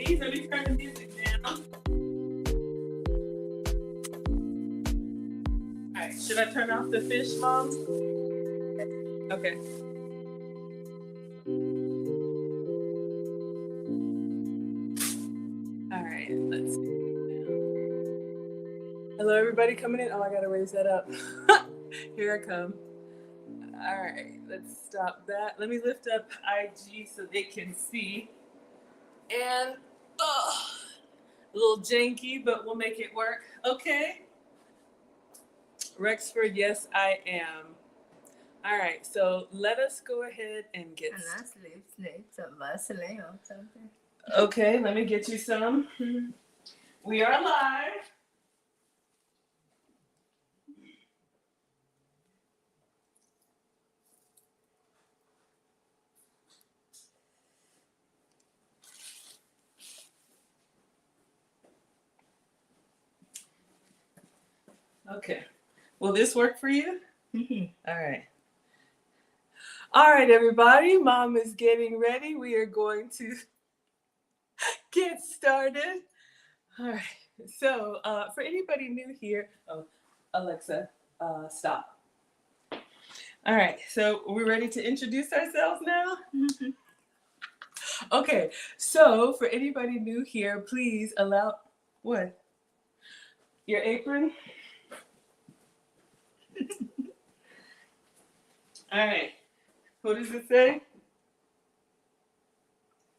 please. Let me turn the music down. All right, should I turn off the fish, Mom? Okay. All right, let's see. Hello, everybody coming in. Oh, I gotta raise that up. Here I come. All right, let's stop that. Let me lift up IG so they can see. And, a little janky, but we'll make it work. Okay. Rexford, yes, I am. All right, so let us go ahead and get started. Some Vaseline or something. Okay, let me get you some. We are live. Okay. Will this work for you? All right. All right, everybody. Mom is getting ready. We are going to get started. All right. So, for anybody new here, Alexa, stop. All right. So, we're ready to introduce ourselves now? Okay. So, for anybody new here, please allow what? Your apron? All right. What does it say?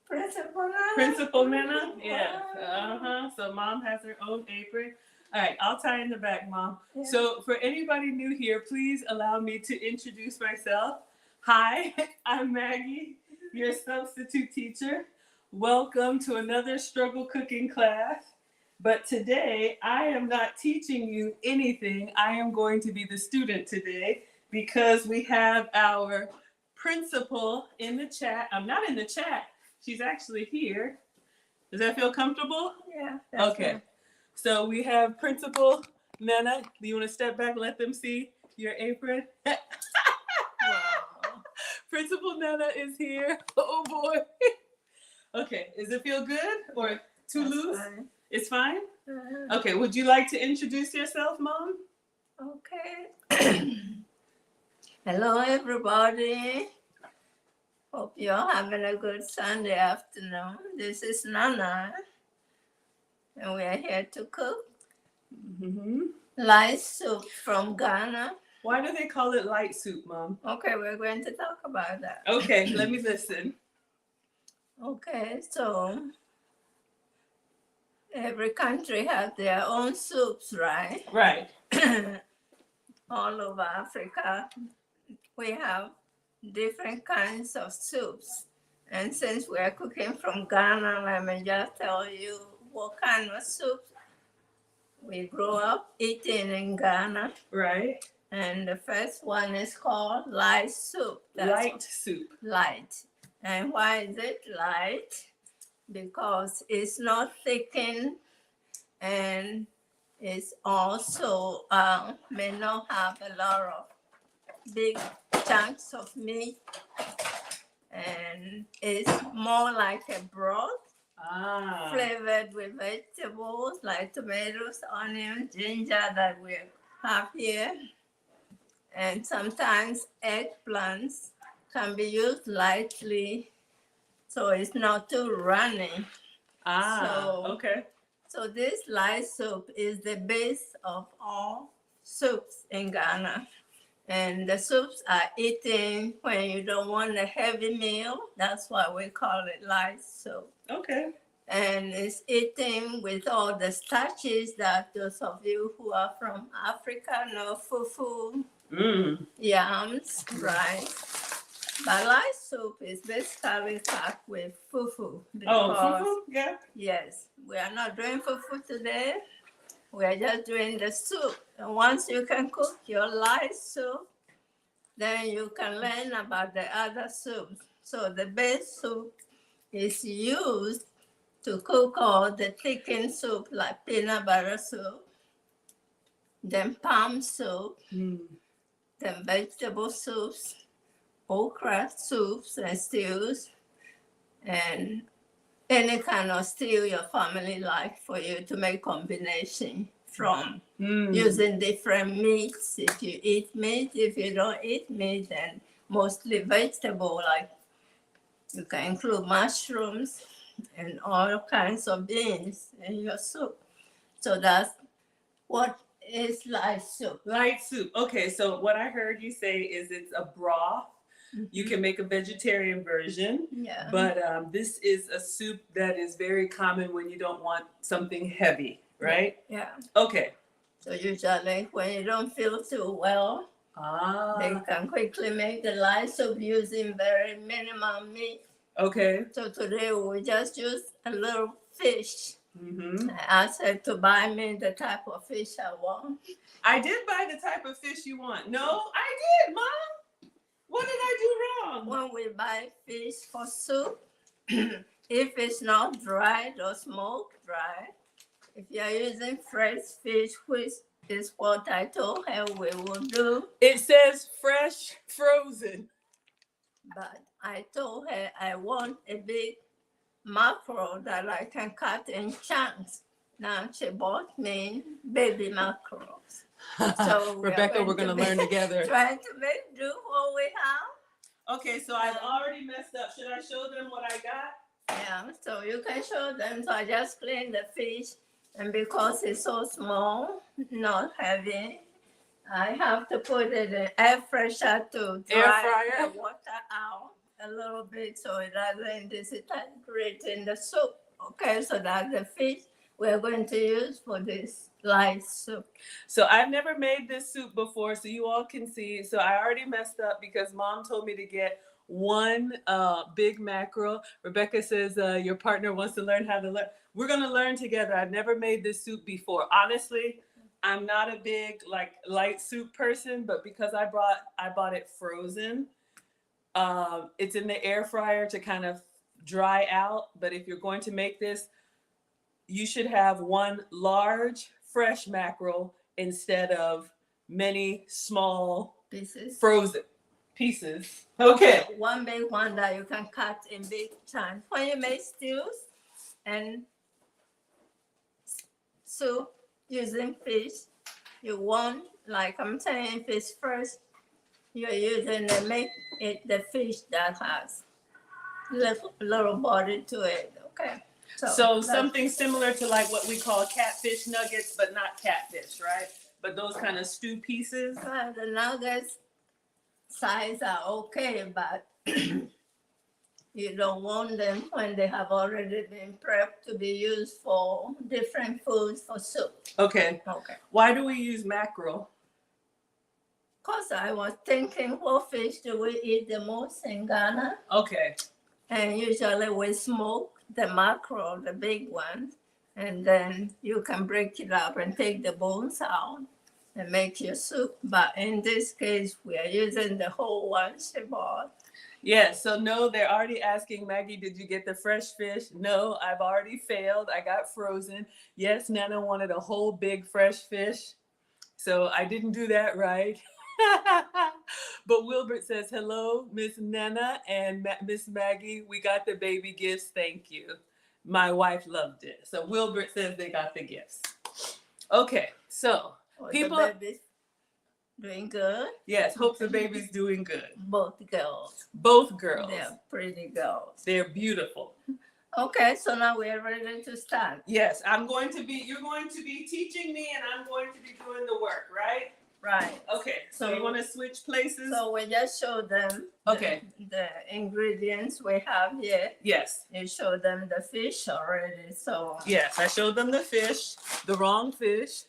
Principal Nana. Principal Nana? Yeah. So Mom has her own apron. All right, I'll tie in the back, Mom. Yeah. So for anybody new here, please allow me to introduce myself. Hi, I'm Maggie, your substitute teacher. Welcome to another struggle cooking class. But today, I am not teaching you anything. I am going to be the student today because we have our principal in the chat. I'm not in the chat. She's actually here. Does that feel comfortable? Yeah. Okay. Good. So we have Principal Nana. Do you want to step back, let them see your apron? Wow. Principal Nana is here. Oh boy. Okay. Does it feel good or too loose? Fine. It's fine? Okay. Would you like to introduce yourself, Mom? Okay. Hello, everybody. Hope you're having a good Sunday afternoon. This is Nana, and we are here to cook light soup from Ghana. Why do they call it light soup, Mom? Okay, we're going to talk about that. Okay, let me listen. Okay, so every country has their own soups, right? Right. All over Africa, we have different kinds of soups. And since we're cooking from Ghana, let me just tell you what kind of soup we grew up eating in Ghana. Right. And the first one is called light soup. Light soup. Light. And why is it light? Because it's not thickened and it's also may not have a lot of big chunks of meat, and it's more like a broth flavored with vegetables like tomatoes, onions, ginger that we have here, and sometimes eggplants can be used lightly so it's not too runny. Okay. So this light soup is the base of all soups in Ghana. And the soups are eaten when you don't want a heavy meal. That's why we call it light soup. Okay. And it's eaten with all the starches that those of you who are from Africa know: fufu, yams, rice. But light soup is basically packed with fufu. Fufu? Yeah. Yes. We are not doing fufu today. We are just doing the soup. And once you can cook your light soup, then you can learn about the other soups. So the base soup is used to cook all the thickened soup, like peanut butter soup, then palm soup, then vegetable soups, okra soups and stews, and any kind of stew your family like for you to make combination from using different meats. If you eat meat, if you don't eat meat, then mostly vegetable, like you can include mushrooms and all kinds of beans in your soup. So that's what is light soup. Light soup. Okay, so what I heard you say is it's a broth. You can make a vegetarian version, Yeah. but this is a soup that is very common when you don't want something heavy, right? Yeah. Okay. So usually when you don't feel too well, they can quickly make the light soup using very minimum meat. Okay. So today we just use a little fish. Mm-hmm. I asked her to buy me the type of fish I want. I did buy the type of fish you want. No, I did, Mom. What did I do wrong? When we buy fish for soup, if it's not dried or smoked dry, if you're using fresh fish, which is what I told her we will do, It says fresh frozen. but I told her I want a big mackerel that I can cut in chunks. Now she bought me baby mackerels. So Rebecca, we're going to learn together. Trying to make do what we have. Okay, so I've already messed up. Should I show them what I got? Yeah, so you can show them. So I just cleaned the fish, and because it's so small, not heavy, I have to put it in air fresher to dry the water out a little bit so it doesn't disintegrate in the soup. Okay, so that's the fish we're going to use for this light soup. So I've never made this soup before, so you all can see. So I already messed up because Mom told me to get one big mackerel. Rebecca says your partner wants to learn how to learn. We're going to learn together. I've never made this soup before. Honestly, I'm not a big like light soup person, but because I bought it frozen, it's in the air fryer to kind of dry out. But if you're going to make this, you should have one large fresh mackerel instead of many small pieces. Frozen pieces. Okay. One big one that you can cut in big chunks. When you make stews and soup using fish, you want, like I'm saying, fish first, you're using the fish that has little body to it. Okay. So something similar to like what we call catfish nuggets, but not catfish, right? But those kind of stew pieces. The nuggets size are okay, but you don't want them when they have already been prepped to be used for different foods for soup. Okay. Okay. Why do we use mackerel? Because I was thinking, what fish do we eat the most in Ghana? Okay. And usually we smoke the mackerel, the big one, and then you can break it up and take the bones out and make your soup. But in this case, we are using the whole one she bought. Yeah, so no, they're already asking, Maggie, did you get the fresh fish? No, I've already failed. I got frozen. Yes, Nana wanted a whole big fresh fish. So I didn't do that right. But Wilbert says, hello, Miss Nana and Miss Maggie. We got the baby gifts. Thank you. My wife loved it. So Wilbert says they got the gifts. Okay, so people. The baby's doing good. Yes, hope the baby's doing good. Both girls. Both girls. They're pretty girls. They're beautiful. Okay, so now we're ready to start. Yes, you're going to be teaching me and I'm going to be doing the work, right? Right. Okay, so you want to switch places? So we just show them the ingredients we have here. Yes. You show them the fish already, so. Yes, I showed them the fish, the wrong fish.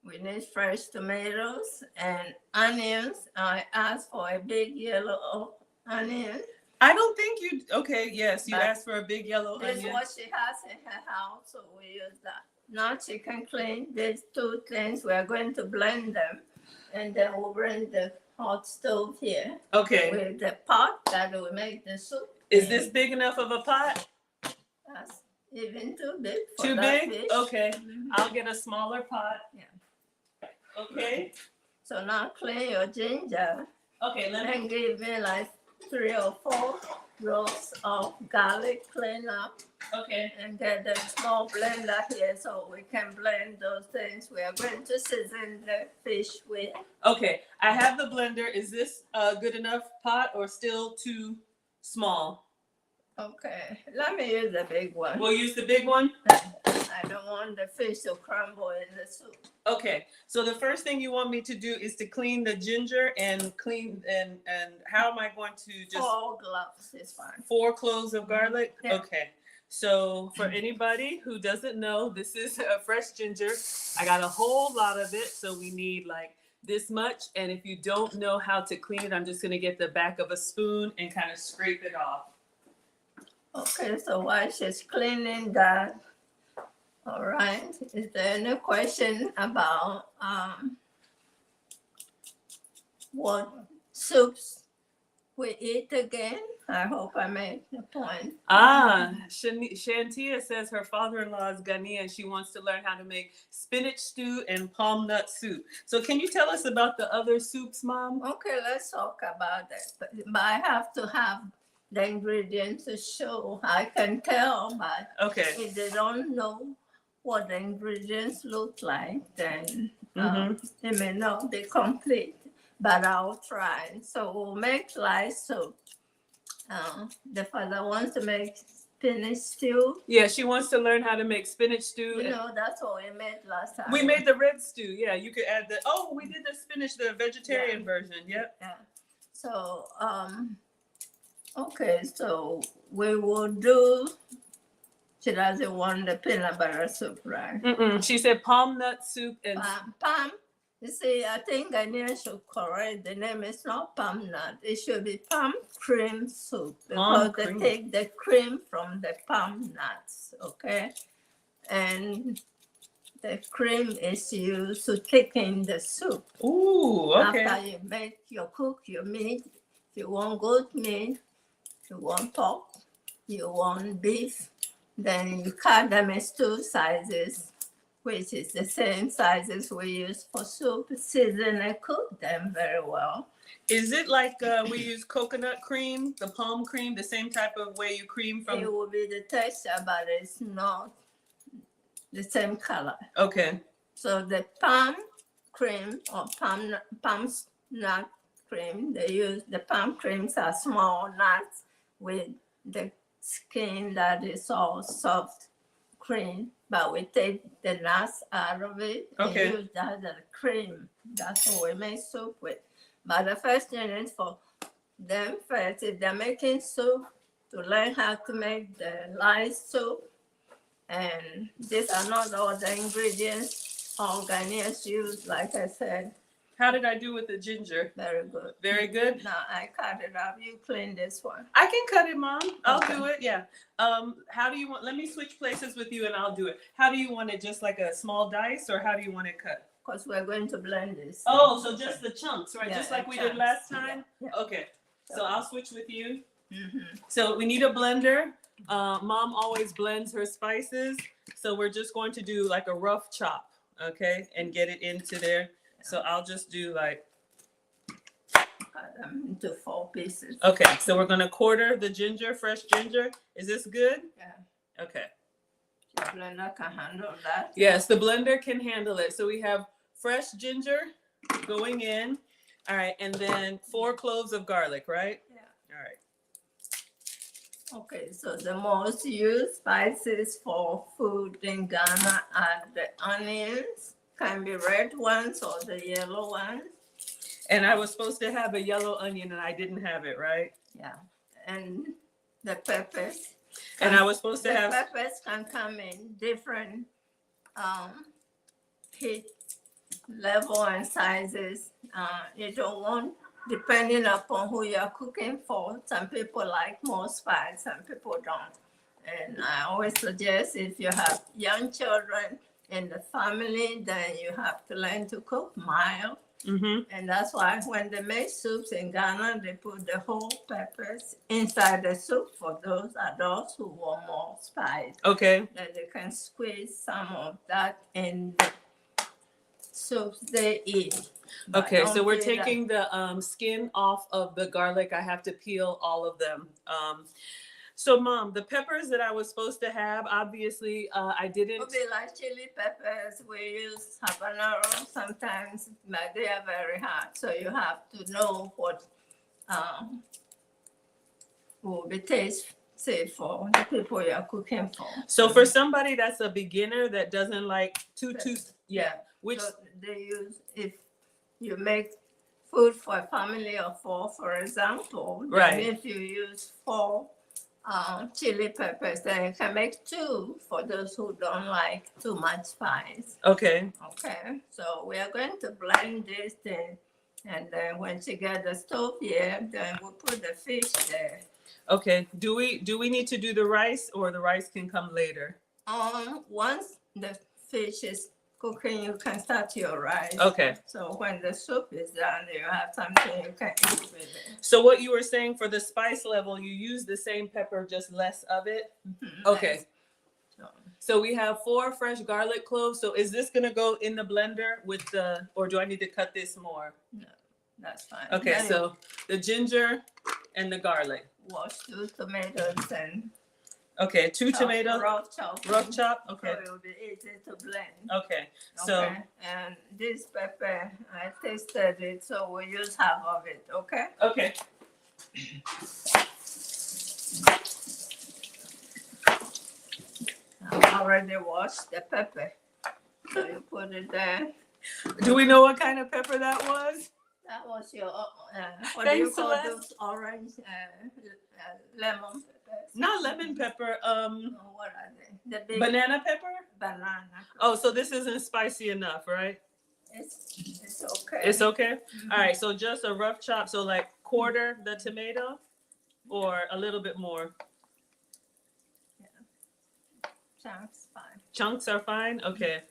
We need fresh tomatoes and onions. I asked for a big yellow onion. I don't think you, okay, yes, you asked for a big yellow onion. This is what she has in her house, so we use that. Now she can clean these two things. We are going to blend them, and then we'll bring the hot stove here. Okay. With the pot that will make the soup. Is this big enough of a pot? That's even too big for Too that big? fish. Okay. Mhm. I'll get a smaller pot. Yeah. Okay. So now clean your ginger Okay, let me. and give me like 3 or 4 rows of garlic clean up Okay. and get a small blender here so we can blend those things we are going to season the fish with. Okay. I have the blender. Is this a good enough pot or still too small? Okay, let me use the big one. We'll use the big one. I don't want the fish to crumble in the soup. Okay. So the first thing you want me to do is to clean the ginger and clean and how am I going to just 4 gloves is fine. 4 cloves of garlic? Yeah. Okay. So for anybody who doesn't know, this is a fresh ginger. I got a whole lot of it, so we need like this much. And if you don't know how to clean it, I'm just gonna get the back of a spoon and kind of scrape it off. Okay, so while she's cleaning that, all right, is there any question about what soups we eat again? I hope I made the point. Shantia says her father-in-law is Ghanaian. She wants to learn how to make spinach stew and palm nut soup. So can you tell us about the other soups, Mom? Okay, let's talk about that. But I have to have the ingredients to show. I can tell, but Okay. if they don't know what the ingredients look like, then they may not be complete. But I'll try. So we'll make rice soup. The father wants to make spinach stew. Yeah, she wants to learn how to make spinach stew. You know, that's what we made last time. We made the red stew. Yeah, you could add the. Oh, we did the spinach, the vegetarian version. Yep. Yeah. So, okay, so we will do. She doesn't want the peanut butter soup, right? She said palm nut soup and. Palm. You see, I think Ghanaian should correct the name. It's not palm nut. It should be palm cream soup because they take the cream from the palm nuts, okay? And the cream is used to thicken the soup. Ooh, okay. After you cook your meat, if you want goat meat, you want pork, you want beef, then you cut them in 2 sizes, which is the same sizes we use for soup, season and cook them very well. Is it like we use coconut cream, the palm cream, the same type of way you cream from? It will be the texture, but it's not the same color. Okay. So the palm cream or palm nut cream, they use the palm creams are small nuts with the skin that is all soft cream, but we take the nuts out of it and use that as a cream. That's what we make soup with. But the first thing is for them first, if they're making soup, to learn how to make the rice soup. And these are not all the ingredients all Ghanaians use, like I said. How did I do with the ginger? Very good. Very good? Now I cut it up. You clean this one. I can cut it, Mom. I'll Okay. do it, yeah. How do you want, let me switch places with you and I'll do it. How do you want it, just like a small dice, or how do you want it cut? Because we're going to blend this. Oh, so just the chunks, right? Yeah, Just like the we did chunks. last time? Yeah. Okay, so I'll switch with you. Mm-hmm. So we need a blender. Mom always blends her spices. So we're just going to do like a rough chop, okay? And get it into there. So I'll just do like. Cut them into 4 pieces. Okay, so we're gonna quarter the ginger, fresh ginger. Is this good? Yeah. Okay. The blender can handle that. Yes, the blender can handle it. So we have fresh ginger going in. All right, and then 4 cloves of garlic, right? Yeah. All right. Okay, so the most used spices for food in Ghana are the onions, can be red ones or the yellow ones. And I was supposed to have a yellow onion and I didn't have it, right? Yeah, and the peppers. And I was supposed to The have. peppers can come in different heat level and sizes. You don't want, depending upon who you're cooking for. Some people like more spice, some people don't. And I always suggest if you have young children in the family, then you have to learn to cook mild. Mm-hmm. And that's why when they make soups in Ghana, they put the whole peppers inside the soup for those adults who want more spice. Okay. Then they can squeeze some of that in the soups they eat. But Okay, so don't we're feed them. taking the skin off of the garlic. I have to peel all of them. So, Mom, the peppers that I was supposed to have, obviously, I didn't. Would be like chili peppers. We use habanero sometimes, but they are very hot. So you have to know what will be tasty for the people you are cooking for. So, for somebody that's a beginner that doesn't like too, Yeah. which So they use, if you make food for a family of 4, for example, then Right. if you use 4 chili peppers, then you can make 2 for those who don't like too much spice. okay, Okay, so we are going to blend this thing, and then once you get the stove here, then we'll put the fish there. okay. Do we need to do the rice, or the rice can come later? Once the fish is cooking, you can start your rice. Okay. So when the soup is done, you have something you can eat with it. So what you were saying for the spice level, you use the same pepper, just less of it? Okay. So we have 4 fresh garlic cloves. So is this gonna go in the blender with the, or do I need to cut this more? No, that's fine. Okay, Then so the ginger and the garlic. you wash 2 tomatoes and Okay, 2 tomatoes, rough chop. rough chop. Okay, So it will be easy to blend. okay. So Okay, and this pepper, I tasted it, so we use half of it, okay? okay. I already washed the pepper, so you put it there. Do we know what kind of pepper that was? That was your, what do Thanks, you call Celeste. those orange, lemon peppers? Not lemon pepper. No, what are they? The big Banana pepper. banana. Oh, so this isn't spicy enough, right? It's okay. It's okay. All right, so just a rough chop. So like quarter the tomato, or a little bit more. Sounds fine. Chunks are fine. Okay.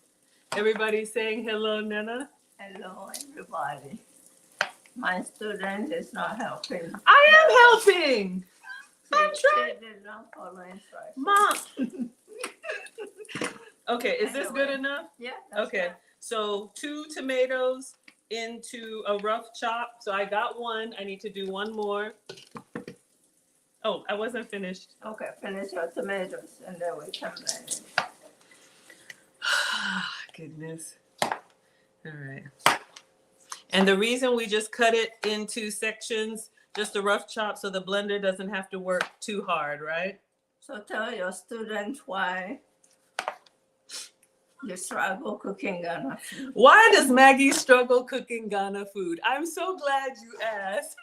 Everybody's saying hello, Nana. Hello, everybody. My student is not helping. I am helping. I'm trying. She did not follow instructions. Mom. Okay, is this good enough? Yeah. that's Okay, fine. so 2 tomatoes into a rough chop. So I got 1. I need to do 1 more. Oh, I wasn't finished. Okay, finish your tomatoes and then we can blend it. Goodness. All right. And the reason we just cut it into sections, just a rough chop, so the blender doesn't have to work too hard, right? So tell your students why you struggle cooking Ghana food. Why does Maggie struggle cooking Ghana food? I'm so glad you asked.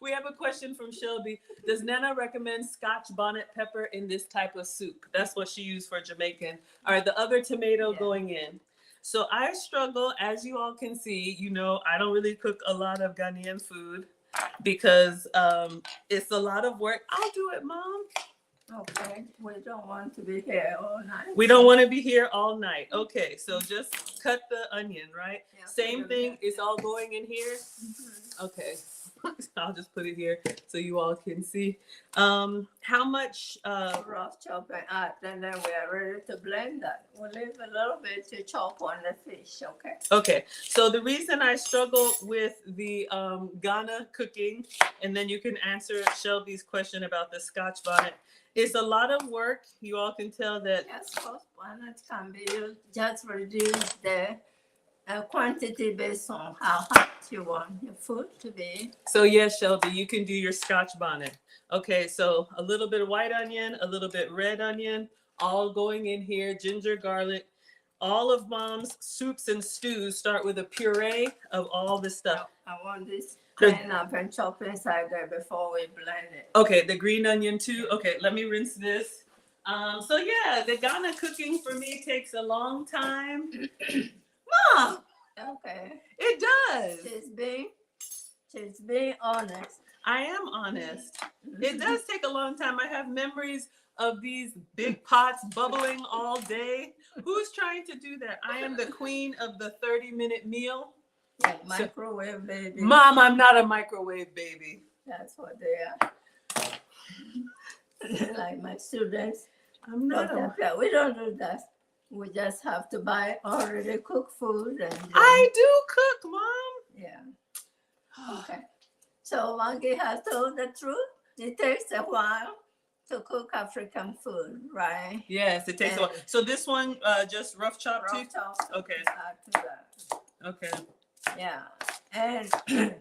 We have a question from Shelby. Does Nana recommend Scotch bonnet pepper in this type of soup? That's what she used for Jamaican. All right, the other tomato going in. So I struggle, as you all can see, you know, I don't really cook a lot of Ghanaian food because it's a lot of work. I'll do it, Mom. Okay, we don't want to be here all night. We don't want to be here all night. Okay, so just cut the onion, right? Yeah, Same put it thing, there. it's all going in here. Okay, I'll just put it here so you all can see. How much? Rough chop and add, and then we are ready to blend that. We'll leave a little bit to chop on the fish, okay? Okay, so the reason I struggle with the Ghana cooking, and then you can answer Shelby's question about the Scotch bonnet. It's a lot of work. You all can tell that. Yes, Scotch bonnet can be used. Just reduce the quantity based on how hot you want your food to be. So yes, Shelby, you can do your Scotch bonnet. Okay, so a little bit of white onion, a little bit red onion, all going in here, ginger, garlic. All of Mom's soups and stews start with a puree of all this stuff. I want this clean up and chop inside there before we blend it. Okay, the green onion too. Okay, let me rinse this. So yeah, the Ghana cooking for me takes a long time. Mom, Okay. it does. She's being honest. I am honest. It does take a long time. I have memories of these big pots bubbling all day. Who's trying to do that? I am the queen of the 30-minute meal. Like microwave baby. Mom, I'm not a microwave baby. That's what they are. Like my students. I'm not a... We don't do that. We just have to buy already cooked food and I do cook, Mom. yeah. Okay. So Maggie has told the truth. It takes a while to cook African food, right? Yes, it takes a while. And So this one, just rough chop too? rough chop. Okay. Add to that. Okay. Yeah. And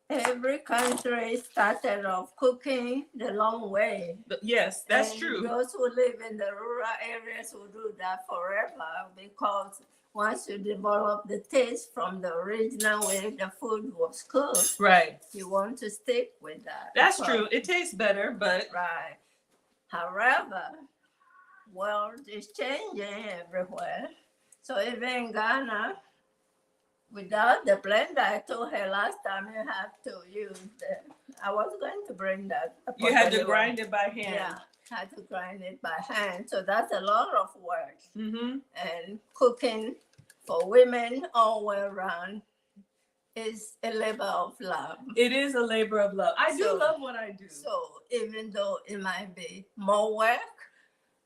every country started off cooking the long way. Yes, that's And true. those who live in the rural areas will do that forever because once you develop the taste from the original way the food was cooked, Right. you want to stick with that. That's because- true. It tastes better, but Right. However, world is changing everywhere. So even in Ghana, without the blender, I told her last time you have to use the. I was going to bring that. you had to grind it by hand. Yeah, had to grind it by hand. So that's a lot of work. Mm-hmm. And cooking for women all way around is a labor of love. It is a labor of love. I do So- love what I do. So even though it might be more work,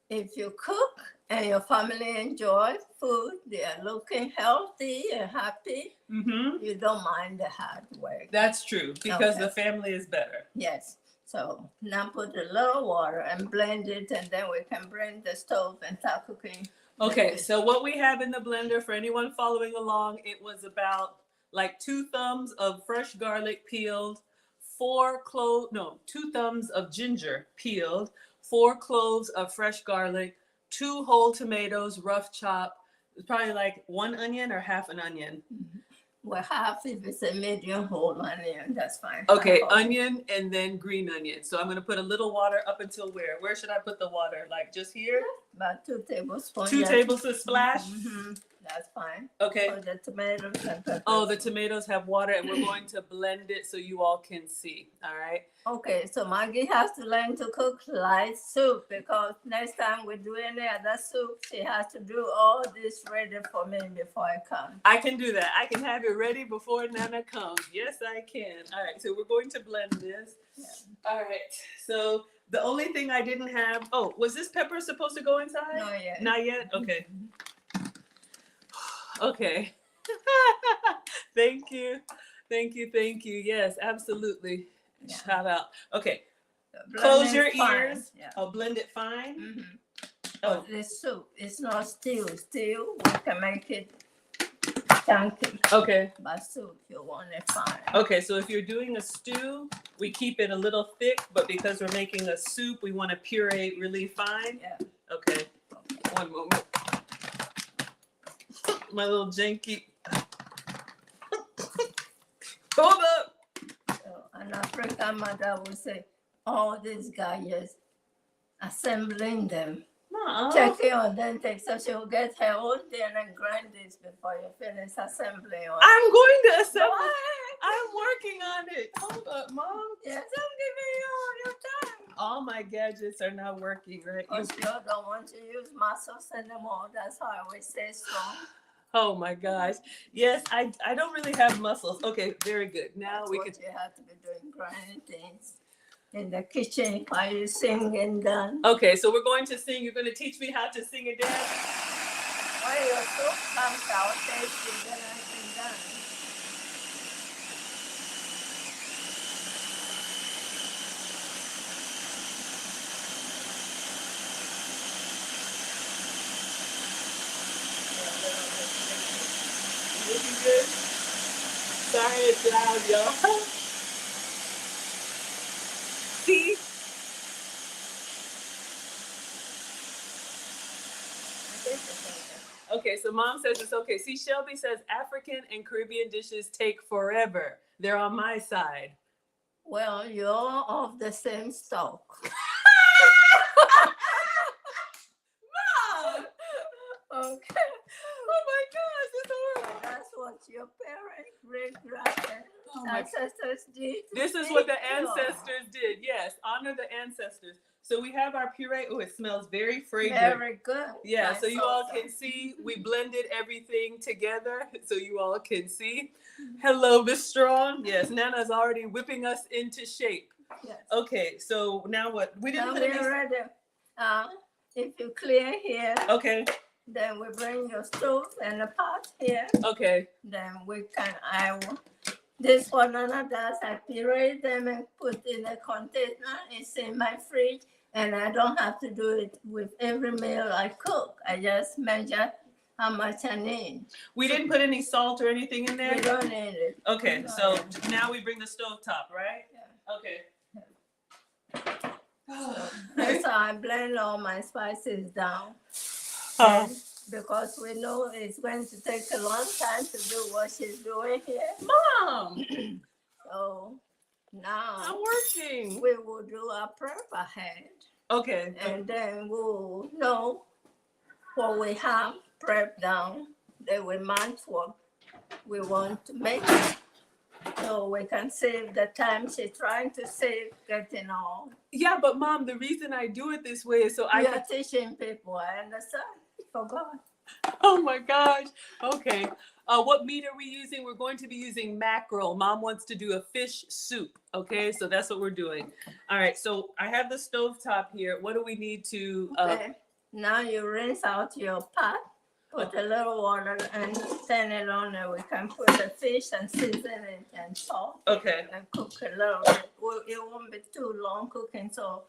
if you cook and your family enjoy food, they are looking healthy and happy, Mm-hmm. you don't mind the hard work. That's true because Okay. the family is better. Yes. So now put a little water and blend it, and then we can bring the stove and start cooking. Okay, so what we have in the blender for anyone following along, it was about like 2 thumbs of fresh garlic peeled, 2 thumbs of ginger peeled, 4 cloves of fresh garlic, 2 whole tomatoes, rough chop, probably like 1 onion or half an onion. Well, half if it's a medium whole onion, that's fine. Okay, Half. onion and then green onion. So I'm gonna put a little water up until where? Where should I put the water? Like just here? About 2 tablespoons. 2 yes. tablespoons splash? Mhm. That's fine. Okay. For the tomatoes and peppers. Oh, the tomatoes have water and we're going to blend it so you all can see. All right. Okay, so Maggie has to learn to cook light soup because next time we do any other soup, she has to do all this ready for me before I come. I can do that. I can have it ready before Nana comes. Yes, I can. All right. So we're going to blend this. Yeah. All right. So the only thing I didn't have. Oh, was this pepper supposed to go inside? Not yet. Not yet? Okay. Okay. Thank you. Thank you. Thank you. Yes, absolutely. Yeah. Shout out. Okay. Blend Close it your fine. ears. Yeah. I'll blend it fine. Mhm. Oh, This soup is not stew. Stew, we can make it chunky. okay. But soup, you want it fine. Okay, so if you're doing a stew, we keep it a little thick, but because we're making a soup, we want to puree really fine. Yeah. Okay. One moment. My little janky. Hold up. So an African mother would say, all these guys assembling them. Mom. Checking on them, so she'll get her own thing and grind this before you finish assembling. I'm going to assemble. What? I'm working on it. Hold up, Mom. Yes, I'm giving you all your time. All my gadgets are not working, right? Because you don't want to use muscles anymore. That's how I always stay strong. Oh my gosh. Yes, I don't really have muscles. Okay, very good. Now That's we what can. you have to be doing, grinding things in the kitchen while you sing and dance. Okay, so we're going to sing. You're going to teach me how to sing and dance? When your soup comes out, tasty, then I can dance. Looking good? Sorry it's loud, y'all. See? Okay, so Mom says it's okay. See, Shelby says African and Caribbean dishes take forever. They're on my side. Well, you're of the same stock. Mom! Okay. Oh my gosh, it's horrible. That's what your parents, great-grandparents, Oh my- ancestors did. This is what the ancestors did. Yes, honor the ancestors. So we have our puree. Oh, it smells very fragrant. Very good. Yeah, My so you all salsa. can see we blended everything together so you all can see. Hello, Miss Strong. Yes, Nana's already whipping us into shape. Yes. Okay, so now what? We didn't Now put any. we're ready. if you clear here, Okay. then we bring your stove and the pot here. Okay. Then we can, this one does, I puree them and put in a container. It's in my fridge, and I don't have to do it with every meal I cook. I just measure how much I need. We didn't put any salt or anything in there? We don't need it. Okay, No. so now we bring the stove top, right? Yeah. Okay. And so I blend all my spices down. Oh. And because we know it's going to take a long time to do what she's doing here. Mom, So now I'm working. we will do our prep ahead. Okay. And then we'll know what we have prepped down. Then we match what we want to make. So we can save the time she's trying to save getting all. Yeah, but Mom, the reason I do it this way is so We I are teaching people, I understand. Forgot. Oh my gosh. Okay. What meat are we using? We're going to be using mackerel. Mom wants to do a fish soup. Okay, so that's what we're doing. All right, so I have the stovetop here. What do we need to? Okay. Now you rinse out your pot, put a little water and turn it on, and we can put the fish and season it and salt. Okay. And cook a little bit. It won't be too long cooking, so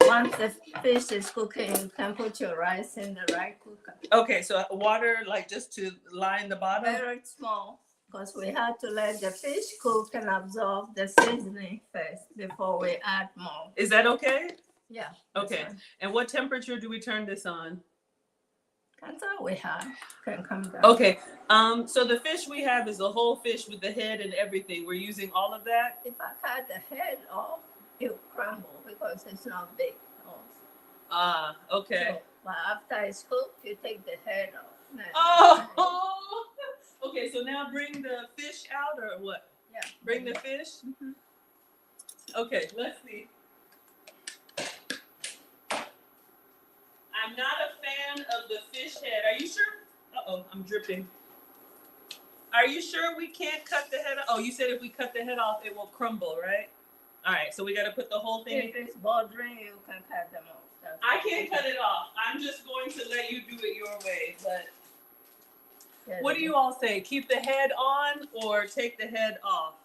once the fish is cooking, you can put your rice in the rice cooker. Okay, so water like just to line the bottom? Very small, because we have to let the fish cook and absorb the seasoning first before we add more. Is that okay? Yeah. Okay. And what temperature do we turn this on? That's all we have. Can come down. Okay. So the fish we have is the whole fish with the head and everything. We're using all of that? If I cut the head off, it'll crumble because it's not big. Ah, okay. So, but after it's cooked, you take the head off. Oh, okay. So now bring the fish out or what? Yeah. Bring the fish? Mm-hmm. Okay, let's see. I'm not a fan of the fish head. Are you sure? Uh-oh, I'm dripping. Are you sure we can't cut the head off? Oh, you said if we cut the head off, it will crumble, right? All right, so we got to put the whole thing. If it's bothering you, can cut them off. That's I can't cut it off. I'm just going to let you do it your way. But yeah, what do you all say? Keep the head on or take the head off?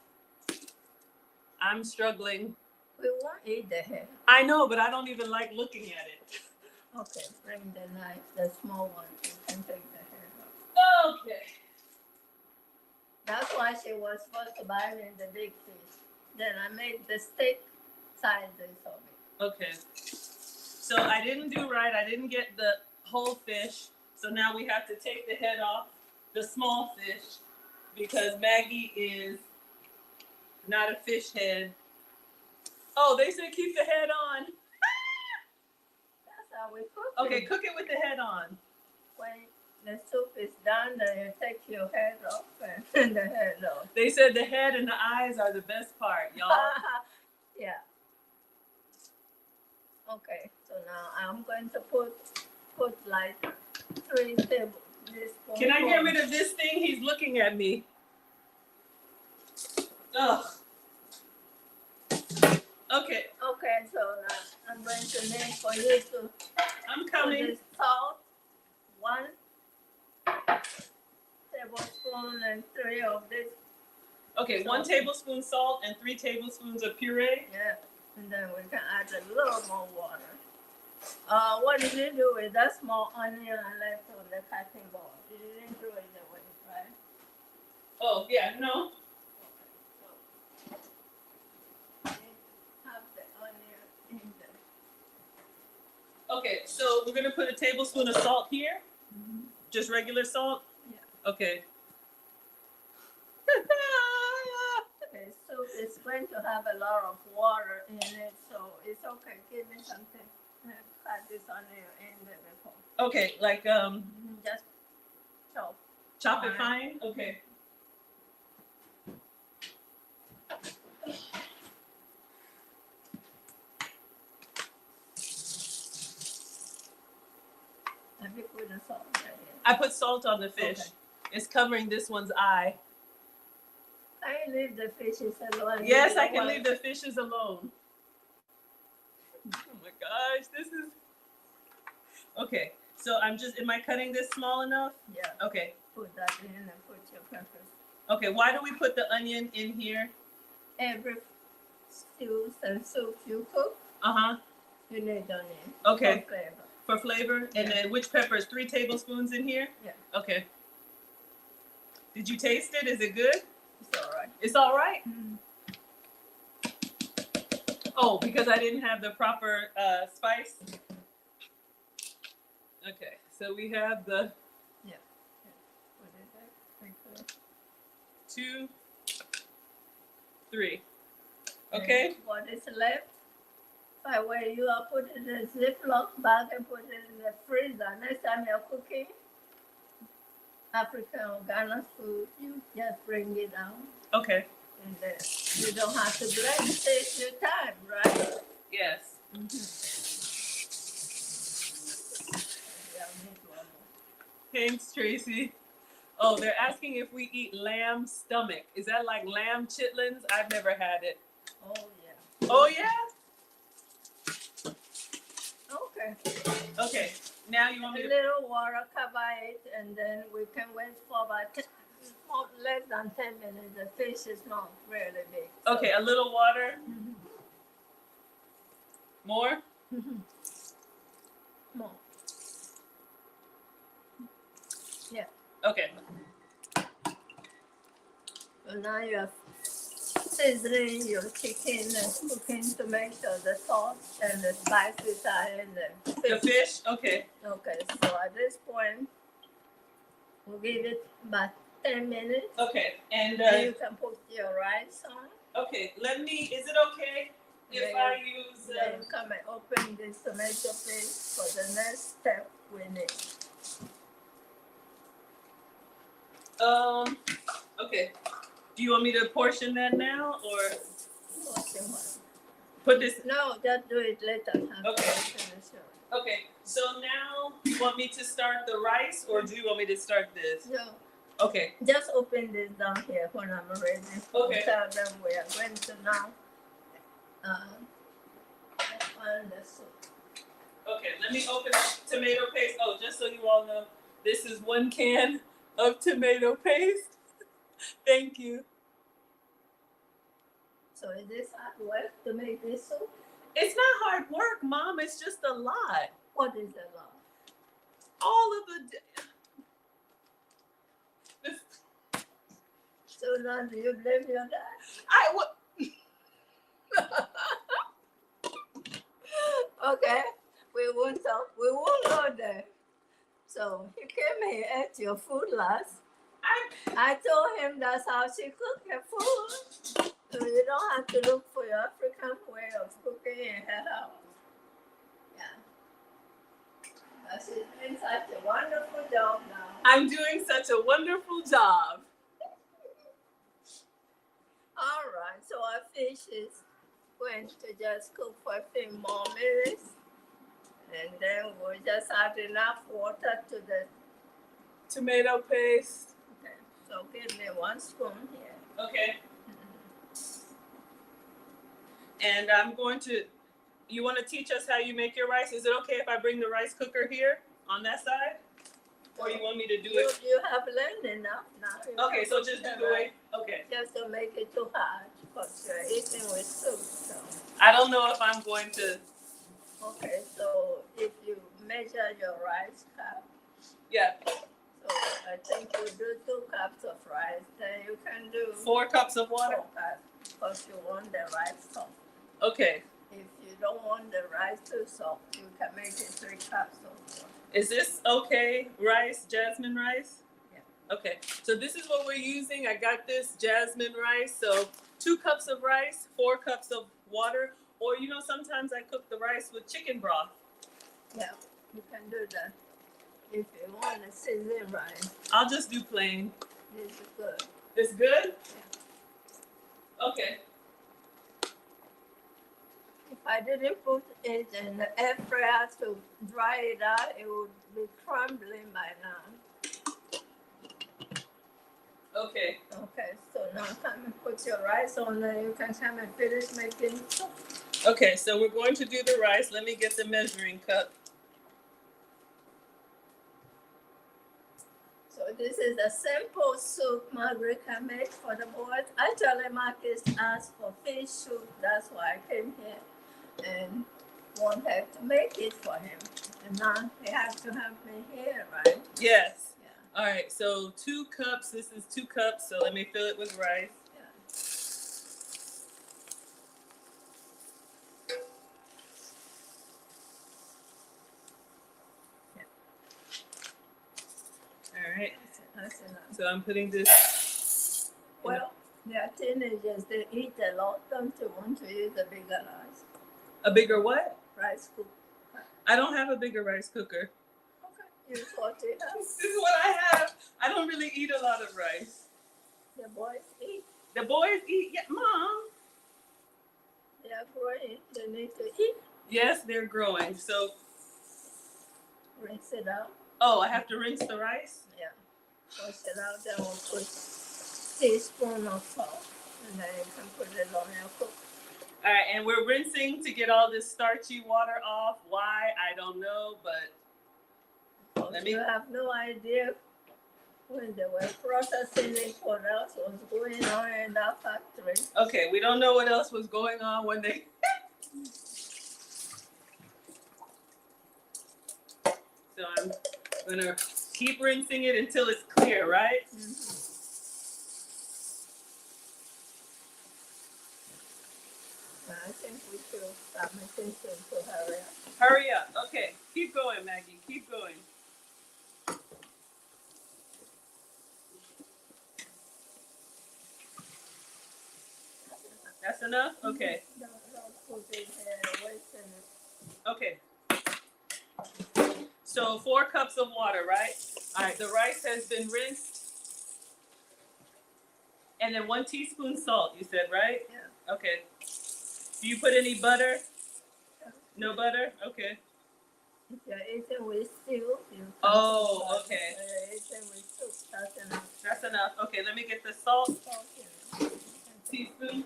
I'm struggling. We won't eat the head. I know, but I don't even like looking at it. Okay, bring the knife, the small one. You can take the head off. Okay. That's why she was supposed to buy me the big fish. Then I made the steak sizes of it. Okay. So I didn't do right. I didn't get the whole fish. So now we have to take the head off the small fish because Maggie is not a fish head. Oh, they said keep the head on. That's how we cook Okay, it. cook it with the head on. When the soup is done, then you take your head off and the head off. They said the head and the eyes are the best part, y'all. Yeah. Okay, so now I'm going to put like 3 tablespoons. Can I get rid of this thing? He's looking at me. Ugh. Okay, Okay, so now I'm going to need for you to I'm put coming. this salt, 1 tablespoon and 3 of this. Okay, 1 tablespoon salt and 3 tablespoons of puree. Yeah, and then we can add a little more water. What did you do with that small onion I left on the cutting board? You didn't throw it away, right? Oh, yeah, no. Have the onion in there. Okay, so we're gonna put a tablespoon of salt here. Mm-hmm. Just regular salt? Yeah. Okay. The soup is going to have a lot of water in it, so it's okay. Give me something. Cut this onion in there before. Okay, like Just chop. chop it fine? Okay. Have you put the salt there? I put salt on the fish. Okay. It's covering this one's eye. I leave the fishes alone. Yes, I can leave the fishes alone. Oh my gosh, this is Okay, so am I cutting this small enough? Yeah. Okay. Put that in and put your peppers. Okay, why do we put the onion in here? Every stews and soups you cook, Uh-huh. you need onion. Okay. For flavor. For flavor? And then which peppers? 3 tablespoons in here? Yeah. Okay. Did you taste it? Is it good? It's all right. It's all right? Mm-hmm. Oh, because I didn't have the proper spice? Okay, so we have the Put it there. 2, 3. Okay. And what is left? If I were you, I'll put it in a Ziploc bag and put it in the freezer. Next time you're cooking African or Ghana food, you just bring it out. Okay. And then you don't have to blend. It takes your time, right? Yes. Yeah, need one more. Thanks, Tracy. Oh, they're asking if we eat lamb stomach. Is that like lamb chitlins? I've never had it. Oh, yeah. Oh, yeah? Okay. Okay. Now you want A me to... little water, cover it, and then we can wait for about less than 10 minutes. The fish is not really big. So. Okay, a little water. Mhm. More? More. Yeah. Okay. So now you're seasoning your chicken and cooking to make sure the salt and the spices are in the fish. The fish? Okay. Okay, so at this point, we'll give it about 10 minutes. Okay. And, Then you can put your rice on. okay, is it okay if Yeah. I use... Then come and open this tomato paste for the next step we need. Okay. Do you want me to portion that now or Okay, what? put this? No, just do it later. After Okay. I finish it. Okay. So now you want me to start the rice or do you want me to start this? No, Okay. just open this down here when I'm ready. Okay. Tell them we are going to now find the soup. Okay. Let me open the tomato paste. Oh, just so you all know, this is 1 can of tomato paste. Thank you. So is this hard work to make this soup? It's not hard work, Mom. It's just a lot. What is the law? All of the. So now do you blame your dad? What? Okay, we won't go there. So he came here, ate your food last. I told him that's how she cooked her food. So you don't have to look for your African way of cooking in her house. Yeah. But she's doing such a wonderful job now. I'm doing such a wonderful job. All right, so our fish is going to just cook for a few more minutes. And then we'll just add enough water to the... Tomato paste. Okay, so give me 1 spoon here. Okay. And I'm going to, you want to teach us how you make your rice? Is it okay if I bring the rice cooker here on that side? Or you want me to do it? You have learned enough now. Okay, so just do the way, okay. Just don't make it too hard because you're eating with soup. So. I don't know if I'm going to. Okay, so if you measure your rice cup, Yeah. so I think you do 2 cups of rice, then you can do 4 cups of 4 water. cups because you want the rice soft. Okay. If you don't want the rice too soft, you can make it 3 cups of water. Is this okay? Rice, jasmine rice? Yeah. Okay. So this is what we're using. I got this jasmine rice. So 2 cups of rice, 4 cups of water. Or, sometimes I cook the rice with chicken broth. Yeah, you can do that. If you want a seasoned rice, I'll just do plain. this is good. It's good? Okay. If I didn't put it in the air fryer to dry it out, it would be crumbling by now. Okay. Okay, so now come and put your rice on there. You can come and finish making soup. Okay, so we're going to do the rice. Let me get the measuring cup. this is a simple soup Margaret can make for the boys. Actually, Marcus asked for fish soup. That's why I came here and wanted to make it for him. And now he has to have me here, right? Yes. Yeah. All right, so 2 cups. This is 2 cups, so let me fill it with rice. All right. That's enough. So I'm putting this. Well, they are teenagers. They eat a lot. Don't you want to use a bigger rice? A bigger what? Rice cooker. I don't have a bigger rice cooker. Okay. Use what you have. This is what I have. I don't really eat a lot of rice. The boys eat. The boys eat. Yeah, Mom. They are growing. They need to eat. Yes, they're growing. So, Rinse it out. oh, I have to rinse the rice? Yeah. Wash it out. Then we'll put teaspoon of salt. And then you can put it on your cook. All right, and we're rinsing to get all this starchy water off. Why? I don't know, but let me. You have no idea when they were processing it, what else was going on in that factory. Okay, we don't know what else was going on when they. So I'm gonna keep rinsing it until it's clear, right? Mm-hmm. I think we should start making sure to hurry up. Hurry up. Okay, keep going, Maggie. Keep going. That's enough? Okay. Don't put it there, wait a minute. Okay. So 4 cups of water, right? All right, the rice has been rinsed. And then 1 teaspoon salt, you said, right? Yeah. Okay. Do you put any butter? No butter? Okay. If you're eating with stew, you can Oh, put butter. okay. If you're eating with soup, that's enough. That's enough. Okay, let me get the salt. Salt in it. Teaspoon.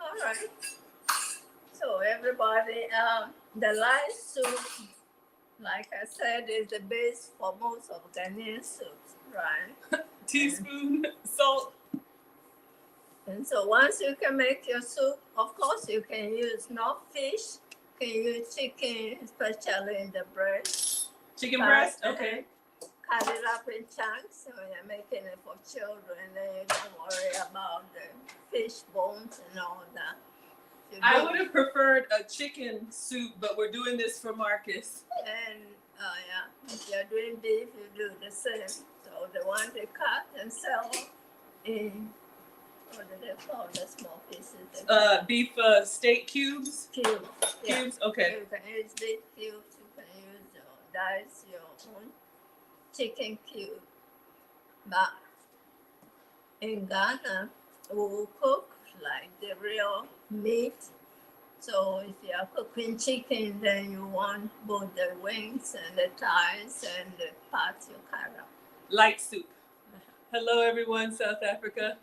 All right. So everybody, the light soup, like I said, is the base for most of Ghanaian soups, right? Teaspoon salt. And so once you can make your soup, of course you can use not fish, you can use chicken, especially in the breast. Chicken breast? Okay. Cut it up in chunks when you're making it for children, then you don't worry about the fish bones and all that. I would have preferred a chicken soup, but we're doing this for Marcus. And yeah, if you're doing beef, you do the same. So the one they cut and sell in, what do they call the small pieces? Beef steak cubes. Cubes. Yeah. Cubes. Okay. You can use beef cubes. You can use dice your own chicken cube. But in Ghana, we will cook like the real meat. So if you are cooking chicken, then you want both the wings and the thighs and the parts you cut up. Light soup. Hello, everyone, South Africa.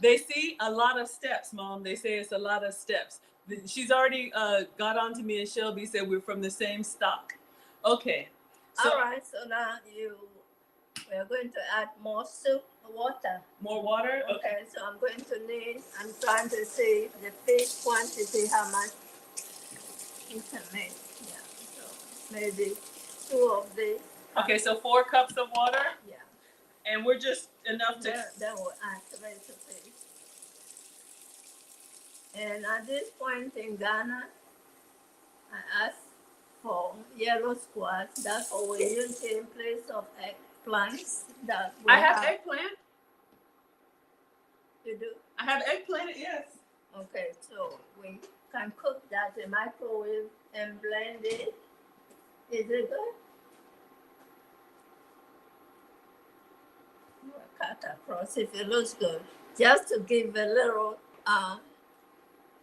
They see a lot of steps, Mom. They say it's a lot of steps. She's already got on to me, and Shelby said we're from the same stock. Okay. So, all right, so now we are going to add more soup, water. more water? Okay, so I'm going to need, I'm trying to see the fish quantity, how much you can make. Yeah, so maybe 2 of these. Okay, so 4 cups of water? Yeah. And we're just enough to... Then we'll activate the fish. And at this point in Ghana, I asked for yellow squash. That's what we use in place of eggplants. That we I have eggplant. You do? I have eggplant, yes. Okay, so we can cook that in microwave and blend it. Is it good? We'll cut across if it looks good. Just to give a little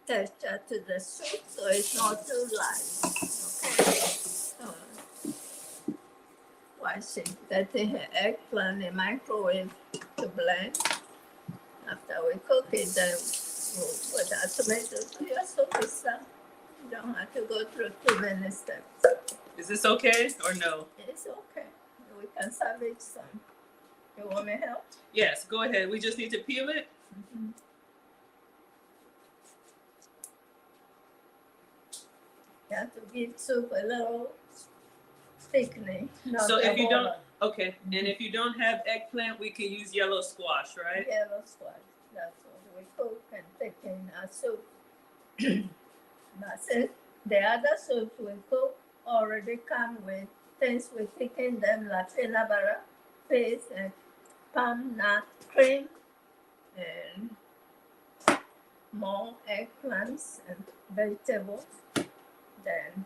texture to the soup so it's not too light. Okay. So, washing, getting the eggplant in microwave to blend. After we cook it, then we'll put our tomatoes. Your soup is done. You don't have to go through too many steps. Is this okay or no? It's okay. we can salvage some. You want me to help? Yes, go ahead. We just need to peel it. Mm-hmm. You have to give soup a little thickening. So if you don't, okay, and if you don't have eggplant, we can use yellow squash, right? Yellow squash, that's what we cook and thicken our soup. But since the other soups we cook already come with things we thicken them like peanut butter paste and palm nut cream and more eggplants and vegetables, then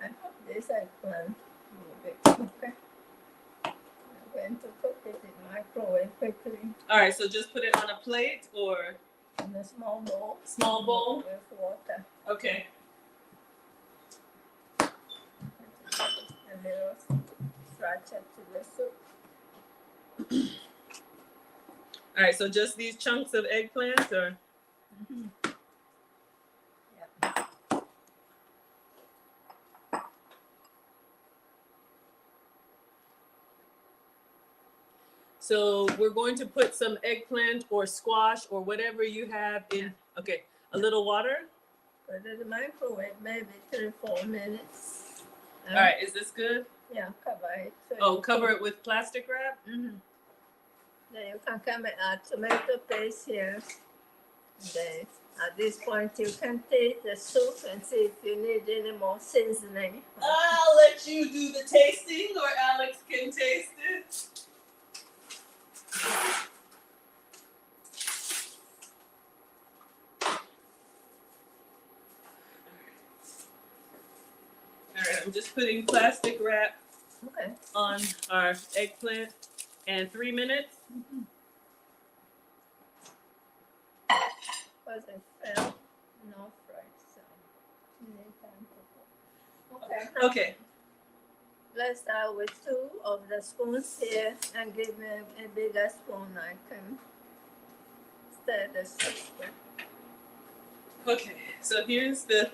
I hope this eggplant will be okay. I'm going to cook it in microwave quickly All right, so just put it on a plate or in a small bowl. small bowl. With water. Okay. A little structure to the soup. All right, so just these chunks of eggplant or? Mm-hmm. Yeah. So we're going to put some eggplant or squash or whatever you have in, okay, a little water. Put it in the microwave, maybe 3-4 minutes. All right, is this good? Yeah, cover it. So Oh, cover it with plastic wrap? Mm-hmm. Then you can come and add tomato paste here. Then at this point you can taste the soup and see if you need any more seasoning. I'll let you do the tasting or Alex can taste it. All right, I'm just putting plastic wrap Okay. on our eggplant and 3 minutes. Mm-hmm. Because it fell, no fried, so you need time to cook. Okay. Okay. Let's start with 2 of the spoons here and give me a bigger spoon I can stir the soup with. Okay, so here's the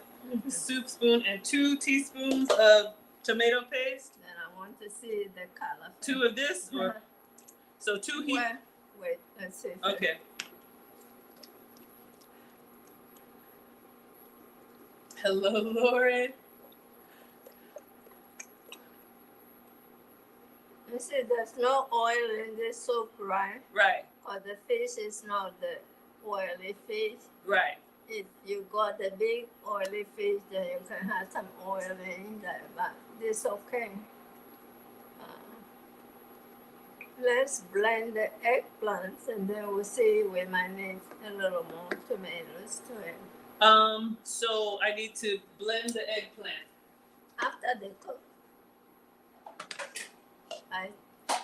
soup spoon and 2 teaspoons of tomato paste. Then I want to see the color. 2 of this, or so 2 heat. Well, wait, let's see. Okay. Hello, Lauren. You see, there's no oil in this soup, right? Right, Or the fish is not the oily fish. right. If you got the big oily fish, then you can have some oil in there, but this okay. Let's blend the eggplants and then we'll see we might need a little more tomatoes to it. So I need to blend the eggplant. After they cook.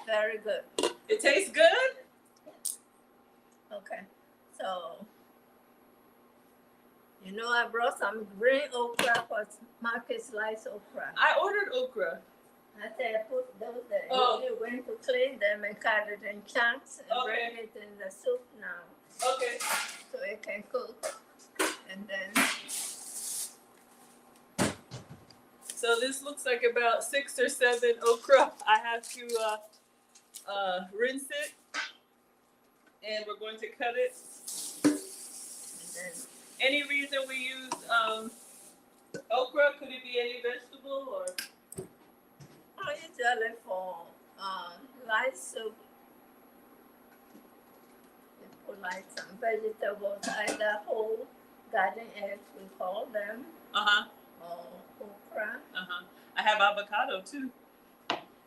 Very good. It tastes good? Okay, so you know I brought some green okra for market slice okra. I ordered okra. I said put those there. Oh. You're going to clean them and cut it in chunks and Okay. bring it in the soup now Okay. so it can cook. And then So this looks like about 6 or 7 okra. I have to rinse it, and we're going to cut it. and then Any reason we use okra? Could it be any vegetable or? usually for light soup, you put like some vegetables, either whole garden eggs we call them, or okra. I have avocado too.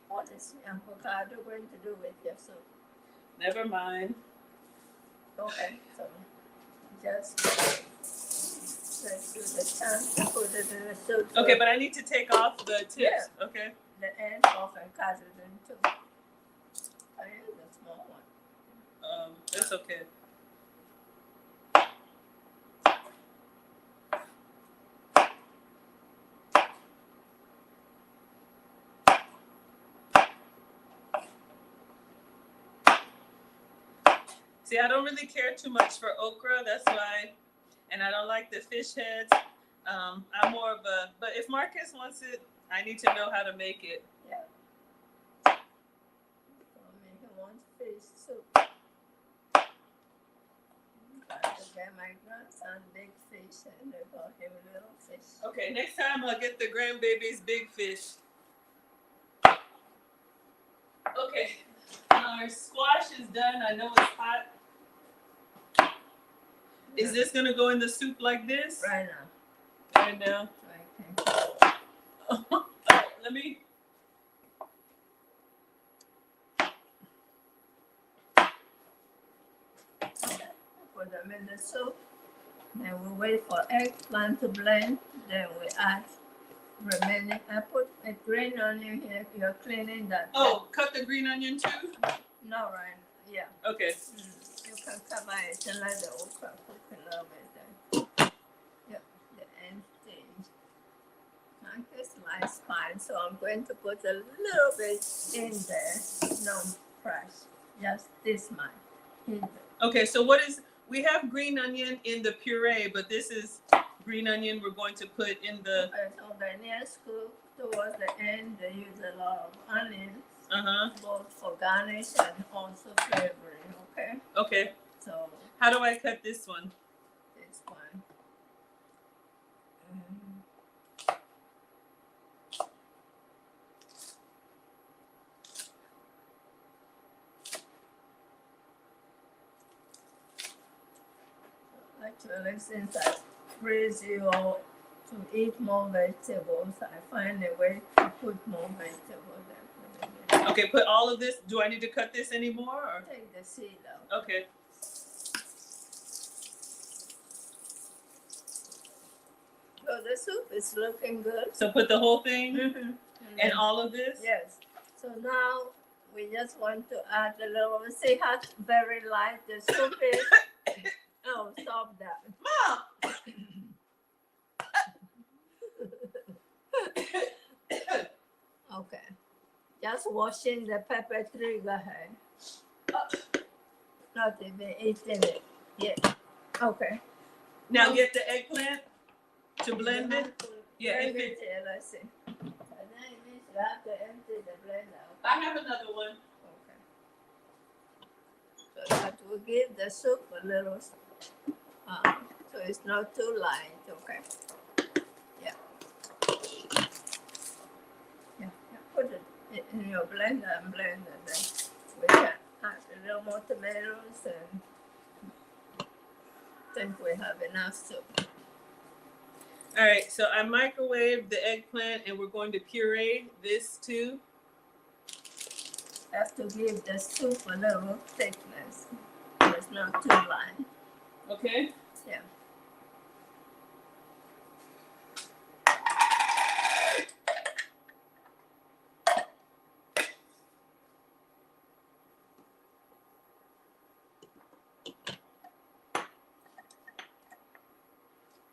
What is avocado going to do with your soup? Never mind. Okay, so just let's do the chunks and put it in the soup. Okay, but I need to take off the tips. Yeah. Okay. The end off and cut it into. I use a small one. That's okay. See, I don't really care too much for okra. That's why, and I don't like the fish heads. I'm more of a, but if Marcus wants it, I need to know how to make it. Yeah. So he wants fish soup. Got to get my grandson big fish and they got him little fish. Okay, next time I'll get the grandbaby's big fish. Okay, our squash is done. I know it's hot. Is this gonna go in the soup like this? Right now. Right now. Okay. Alright, let me. Put them in the soup. Then we wait for eggplant to blend. Then we add remaining. I put a green onion here. You're cleaning that. Oh, cut the green onion too? No, right. Yeah. Okay. You can cover it and let the okra cook a little bit then. Yep, the end stage. Marcus likes fine, so I'm going to put a little bit in there. No fresh, just this much. Okay, so what is, we have green onion in the puree, but this is green onion we're going to put in the. So the next cook, towards the end, they use a lot of onions, both for garnish and also flavoring, okay? Okay. So how do I cut this one? this one. Actually, since I raise you all to eat more vegetables, I find a way to put more vegetables and put it in. Okay, put all of this. Do I need to cut this anymore? Or? Take the seed out. Okay. So the soup is looking good. So put the whole thing And all of this? yes. So now we just want to add a little. See how very light the soup is. Oh, stop that. Mom! Okay. Just washing the pepper tree. Go ahead. Not even eating it yet. Okay. Now get the eggplant to blend it. Yeah, Bring if it it, here, let's see. And then it means you have to empty the blender. I have another one. Okay. So that will give the soup a little, so it's not too light, okay? Yeah. Yeah, put it in your blender and blend it. Then we can add a little more tomatoes and think we have enough soup. All right, so I microwaved the eggplant and we're going to puree this too. Have to give the soup a little thickness. It's not too light. Okay. Yeah.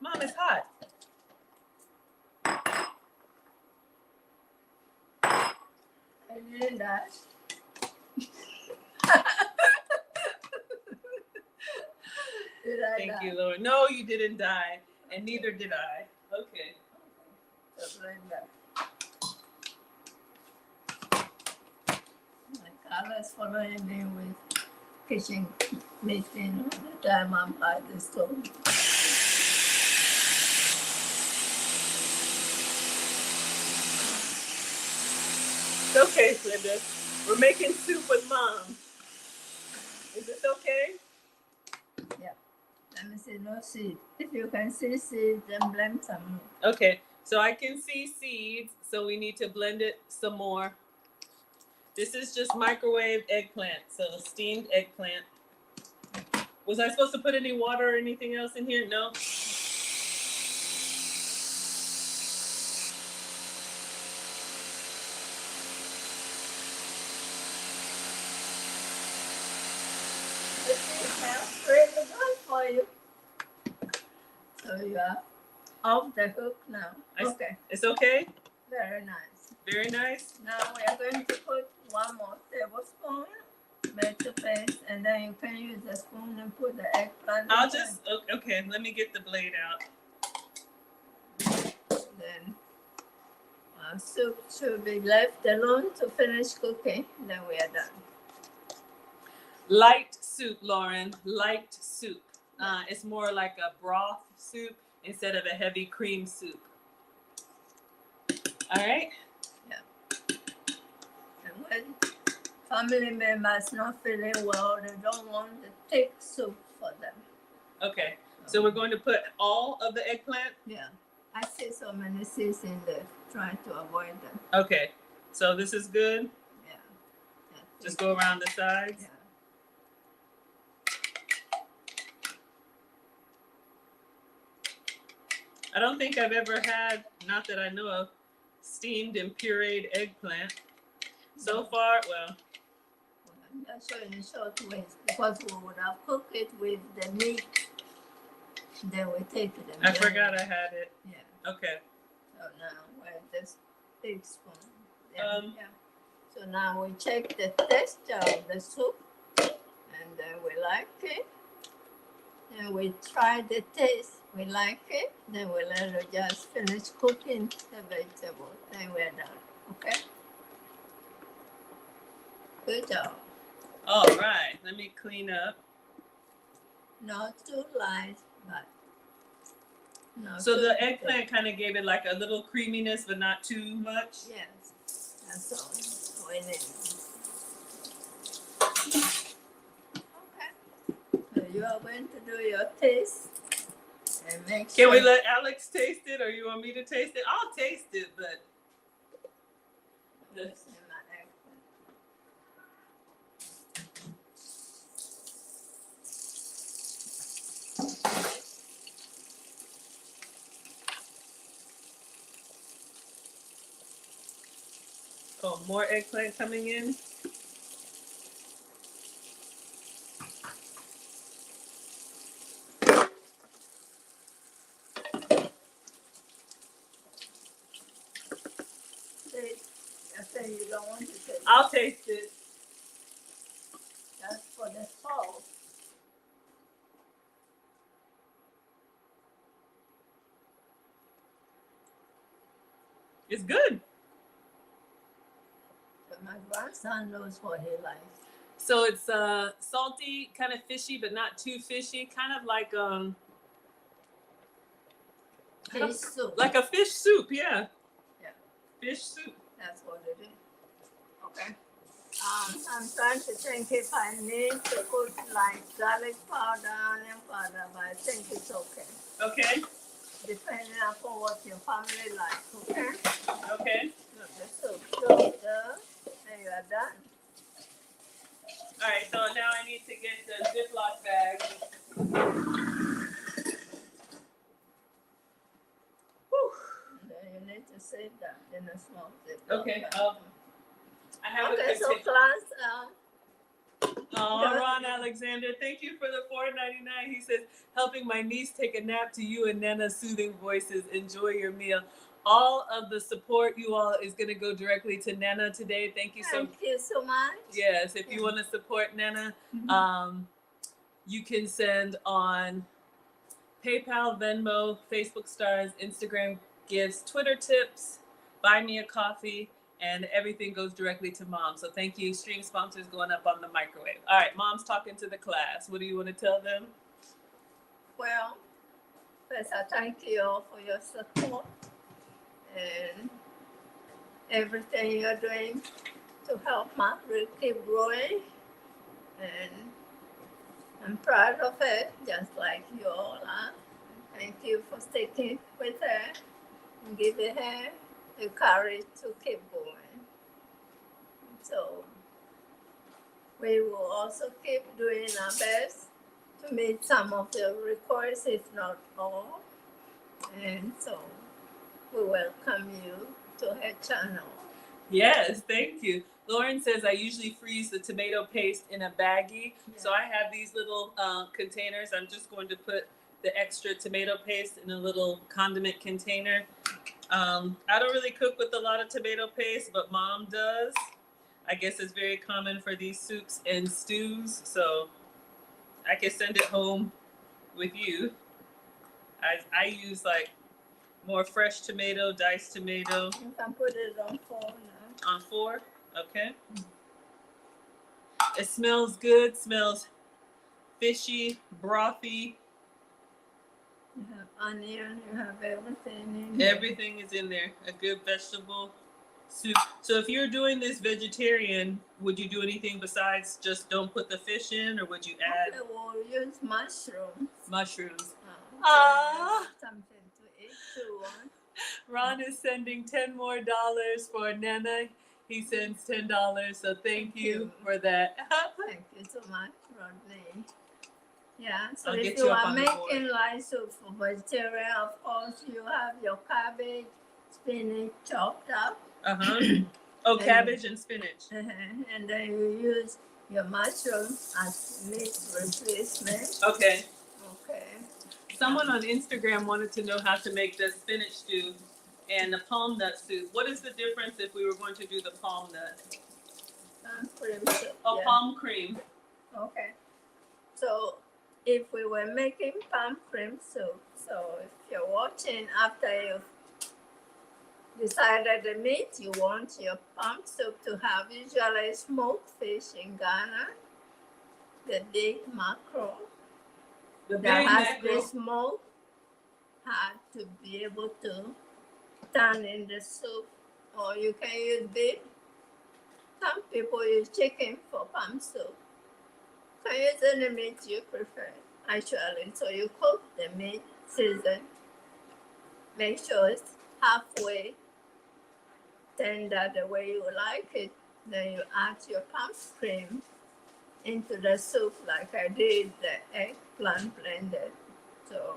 Mom, it's hot. I didn't die. Did I Thank die? you, Lord. No, you didn't die, and neither did I. Okay. So blender. My Carla's following me with kitchen meeting the time I'm by the stove. It's okay, Linda. We're making soup with Mom. Is this okay? Let me see, no seed. If you can see seed, then blend some. Okay, so I can see seeds, so we need to blend it some more. This is just microwave eggplant, so steamed eggplant. Was I supposed to put any water or anything else in here? No? The seed smells really good for you. So you are off the hook now. Okay, It's okay? very nice. Very nice. Now we are going to put one more tablespoon, tomato paste, and then you can use a spoon and put the eggplant. I'll just, okay, let me get the blade out. Then soup should be left alone to finish cooking. Then we are done. Light soup, Lauren, light soup. It's more like a broth soup instead of a heavy cream soup. All right? And when family members not feeling well, they don't want the thick soup for them. Okay, so we're going to put all of the eggplant? Yeah. I see so many seeds in there. Try to avoid them. Okay, so this is good? Yeah. Just go around the sides? Yeah. I don't think I've ever had, not that I know of, steamed and pureed eggplant. So far, well. I'm just showing in short ways because we would have cooked it with the meat. Then we take it and I forgot I had it. Yeah. Okay. So now we're this big spoon. Yeah. So now we check the texture of the soup, and then we like it. Then we try the taste. We like it. Then we let it just finish cooking the vegetable. Then we're done. Okay. Good job. All right. Let me clean up. Not too light, but not So too the thick. eggplant kind of gave it like a little creaminess, but not too much. Yes, that's all we need. Okay. So you are going to do your taste and make sure. Can we let Alex taste it, or you want me to taste it? I'll taste it, but. This in my eggplant. Oh, more eggplant coming in. I say you don't want to taste. I'll taste it. That's for the salt. It's good. But my grandson knows what he likes. So it's salty, kind of fishy, but not too fishy. Kind of like Fish soup. like a fish soup, yeah. Yeah. Fish soup. That's what it is. Okay. I'm trying to think if I need to put like garlic powder, onion powder, but I think it's okay. Okay. Depending upon what your family likes, okay? Okay. The soup goes there, and you are done. All right. So now I need to get the Ziploc bag. Whew. Then you need to save that in a small Ziploc Okay. bag. I have Okay, a so container. class, Oh, Ron Alexander, thank you for the $4.99. He says, helping my niece take a nap to you and Nana's soothing voices. Enjoy your meal. All of the support you all is going to go directly to Nana today. Thank you so much. thank you so much. Yes, if you want to support Nana, you can send on PayPal, Venmo, Facebook stars, Instagram gifts, Twitter tips, buy me a coffee, and everything goes directly to Mom. So thank you. Stream sponsors going up on the microwave. All right, Mom's talking to the class. What do you want to tell them? Well, first I thank you all for your support and everything you're doing to help Margaret keep growing. And I'm proud of it, just like you all are. Thank you for sticking with her and giving her the courage to keep going. So we will also keep doing our best to meet some of the requests, if not all. And so we welcome you to her channel. Yes, thank you. Lauren says I usually freeze the tomato paste in a baggie. So I have these little containers. I'm just going to put the extra tomato paste in a little condiment container. I don't really cook with a lot of tomato paste, but Mom does. I guess it's very common for these soups and stews, so I can send it home with you. I use like more fresh tomato, diced tomato. You can put it on 4 now. On 4, okay. It smells good, smells fishy, brothy. You have onion, you have everything in there. Everything is in there. A good vegetable soup. So if you're doing this vegetarian, would you do anything besides just don't put the fish in, or would you add Okay, we'll use mushrooms. mushrooms? So Ah. something to eat too. Ron is sending $10 more for Nana. He sends $10, so thank you for that. Thank you so much, Rodney. Yeah, so I'll if get you you up are on the board. making light soup for vegetarian, of course, you have your cabbage, spinach chopped up. Oh, cabbage and spinach. And then you use your mushroom as meat replacement. Okay. Okay. Someone on Instagram wanted to know how to make the spinach stew and the palm nut soup. What is the difference if we were going to do the palm nut? Cream soup. Oh, yeah. palm cream. Okay. So if we were making palm cream soup, so if you're watching after you've decided the meat you want your palm soup to have, usually smoked fish in Ghana, the big mackerel that has been smoked had to be able to turn in the soup, or you can use beef. Some people use chicken for palm soup. You can use any meat you prefer, actually. So you cook the meat, season, make sure it's halfway tender the way you like it. Then you add your palm cream into the soup like I did the eggplant blended. So,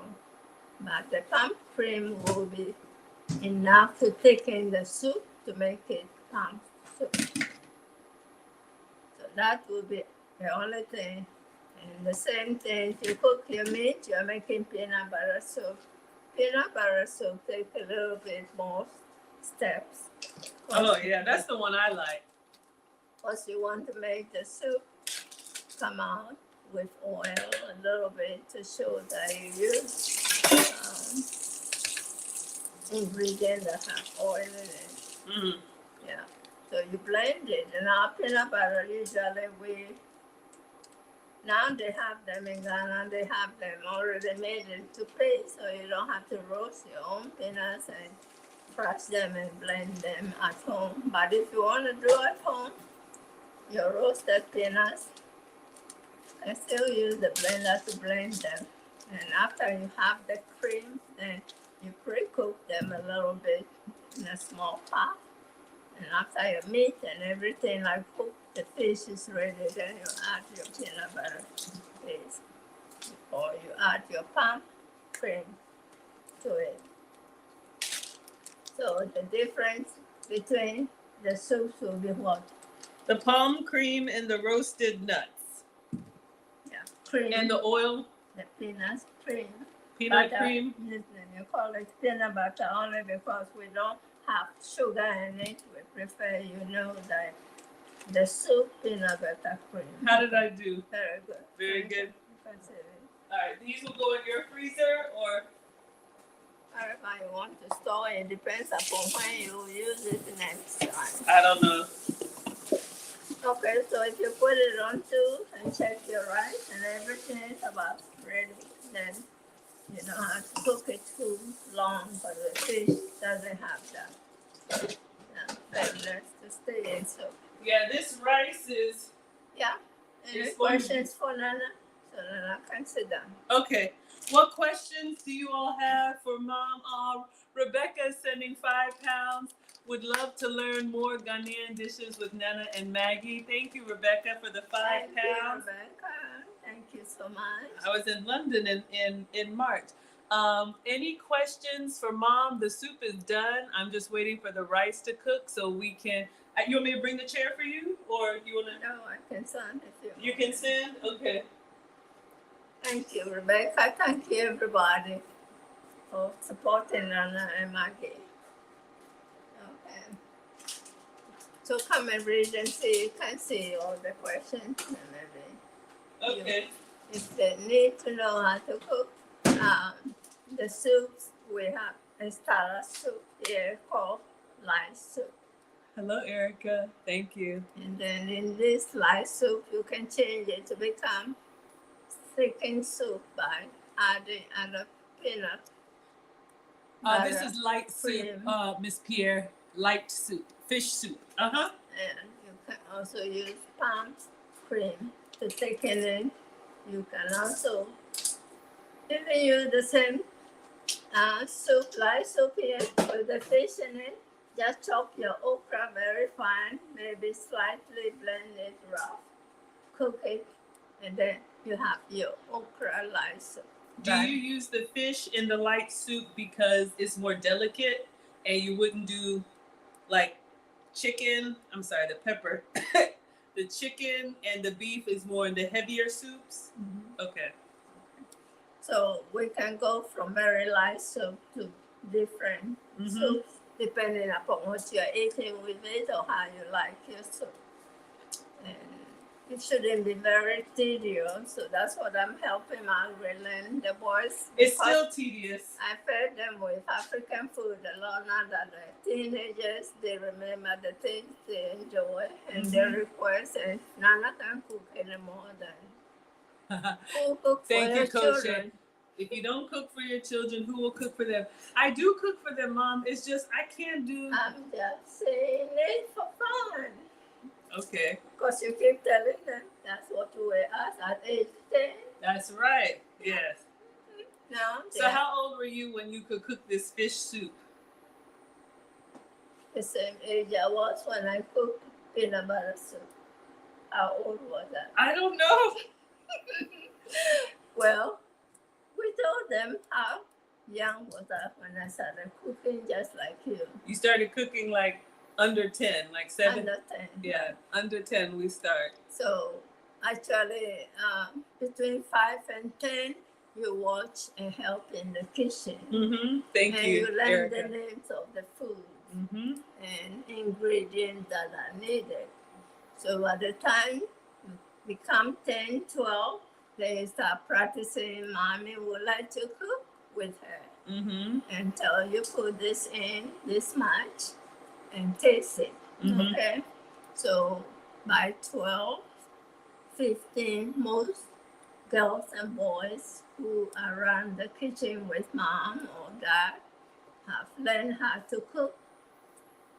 but the palm cream will be enough to thicken the soup to make it palm soup. So that will be the only thing. And the same thing, if you cook your meat, you're making peanut butter soup. Peanut butter soup takes a little bit more steps. Oh yeah, that's the one I like. Because you want to make the soup come out with oil a little bit to show that you use ingredients that have oil in it. Mm-hmm. Yeah. So you blend it, and our peanut butter usually now they have them in Ghana, they have them already made into paste, so you don't have to roast your own peanuts and crush them and blend them at home. But if you want to do at home, your roasted peanuts, I still use the blender to blend them. And after you have the cream, then you pre-cook them a little bit in a small pot. And after your meat and everything, like cook, the fish is ready, then you add your peanut butter paste. Or you add your palm cream to it. So the difference between the soups will be what? The palm cream and the roasted nuts. Yeah, cream. And the oil. The peanut cream. Peanut butter. cream. Listen, you call it peanut butter only because we don't have sugar in it. We prefer, that the soup peanut butter cream. How did I do? Very good. Very good. You can see it. All right, these will go in your freezer or? However you want to store it, depends upon when you use it next time. I don't know. Okay, so if you put it on too and check your rice and everything is about ready, then you don't have to cook it too long, but the fish doesn't have that fatness to stay in. So Yeah, this rice is. yeah. Any It's questions for Nana? So Nana can sit down. Okay. What questions do you all have for Mom? Rebecca is sending £5. Would love to learn more Ghanaian dishes with Nana and Maggie. Thank you, Rebecca, for the £5. Thank you, Rebecca. Thank you so much. I was in London in March. Any questions for Mom? The soup is done. I'm just waiting for the rice to cook so we can. You want me to bring the chair for you, or you want to? No, I can send it to you. You can send. Okay. Thank you, Rebecca. Thank you, everybody, for supporting Nana and Maggie. Okay. So come and read and see. You can see all the questions and maybe Okay. if they need to know how to cook. The soups, we have a starter soup here called light soup. Hello, Erica. Thank you. And then in this light soup, you can change it to become thickened soup by adding other peanut This butter, is light soup, cream. Miss Pierre. Light soup, fish soup. Uh-huh. And you can also use palm cream to thicken it. You can also even use the same soup, light soup here with the fish in it. Just chop your okra very fine, maybe slightly blend it rough, cook it, and then you have your okra light soup. Do you use the fish in the light soup because it's more delicate and you wouldn't do like chicken? I'm sorry, the pepper. The chicken and the beef is more in the heavier soups? Mhm. Okay. So we can go from very light soup to different soups depending upon what you're eating with it or how you like your soup. And it shouldn't be very tedious, so that's what I'm helping Margaret learn. The boys, It's still tedious. I fed them with African food a lot. Now that they're teenagers, they remember the things they enjoy and they request, and Nana can cook anymore than who cook for Thank your you, Coach. children. If you don't cook for your children, who will cook for them? I do cook for them, Mom. It's just I can't do. I'm just saying it for fun. Okay. Because you keep telling them that's what you were asked at age 10. That's right. Yes. Now, So how old were you when you could cook this fish soup? the same age I was when I cooked peanut butter soup. How old was I? I don't know. Well, we told them how young was I when I started cooking, just like you. You started cooking like under 10, like 7. Under 10. Yeah, under 10 we start. So actually, between 5 and 10, you watch and help in the kitchen. Thank and you, you learn Erica. the names of the food and ingredients that are needed. So by the time you become 10, 12, they start practicing. Mommy would like to cook with her and tell you put this in this much and taste it. Okay? So by 12, 15, most girls and boys who are around the kitchen with mom or dad have learned how to cook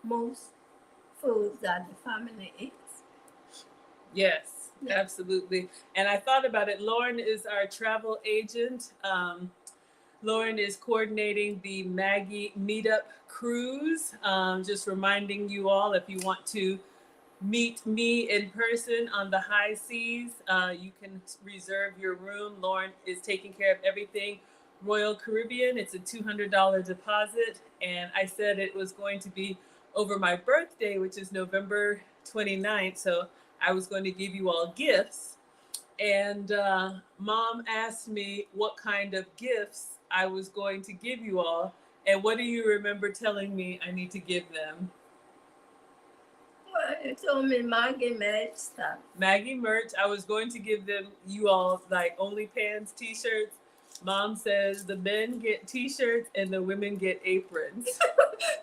most foods that the family eats. Yes, absolutely. And I thought about it. Lauren is our travel agent. Lauren is coordinating the Maggie MEETUP cruise. Just reminding you all, if you want to meet me in person on the high seas, you can reserve your room. Lauren is taking care of everything Royal Caribbean. It's a $200 deposit. And I said it was going to be over my birthday, which is November 29th. So I was going to give you all gifts. And Mom asked me what kind of gifts I was going to give you all. And what do you remember telling me I need to give them? Well, you told me Maggie merch stuff. Maggie merch. I was going to give them you all like OnlyPants t-shirts. Mom says the men get t-shirts and the women get aprons.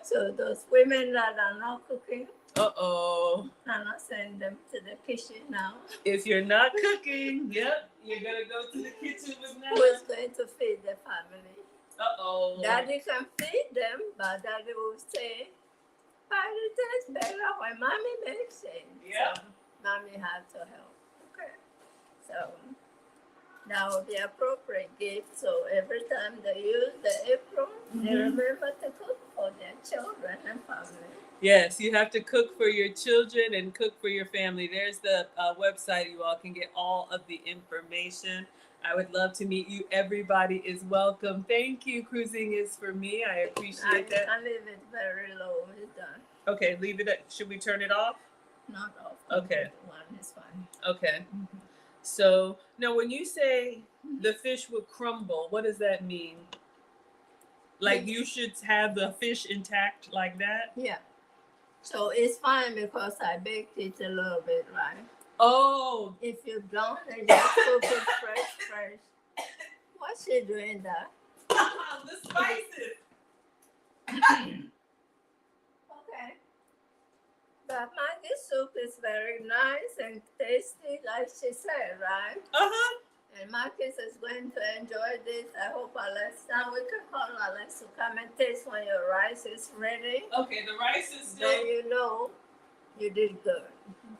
So those women that are not cooking, Uh-oh. I'm not sending them to the kitchen now. If you're not cooking, yep, you're gonna go to the kitchen with Nana. Who is going to feed the family? Uh-oh. Daddy can feed them, but Daddy will say, "Daddy tastes better when Mommy makes it." Yeah. So Mommy has to help. Okay. So that would be appropriate gift. So every time they use the apron, they remember to cook for their children and family. Yes, you have to cook for your children and cook for your family. There's the website. You all can get all of the information. I would love to meet you. Everybody is welcome. Thank you. Cruising is for me. I appreciate that. I leave it very low. It's done. Okay, leave it at, should we turn it off? Not off. Okay. One is fine. Okay. So now when you say the fish would crumble, what does that mean? Like you should have the fish intact like that? Yeah. So it's fine because I baked it a little bit, right? Oh, If you don't, then just cook it fresh. What's she doing that? the spices. Okay. But Maggie soup is very nice and tasty, like she said, right? Uh-huh. And Marcus is going to enjoy this. I hope Alex, now we can call Alex to come and taste when your rice is ready. Okay, the rice is still. Then you know you did good.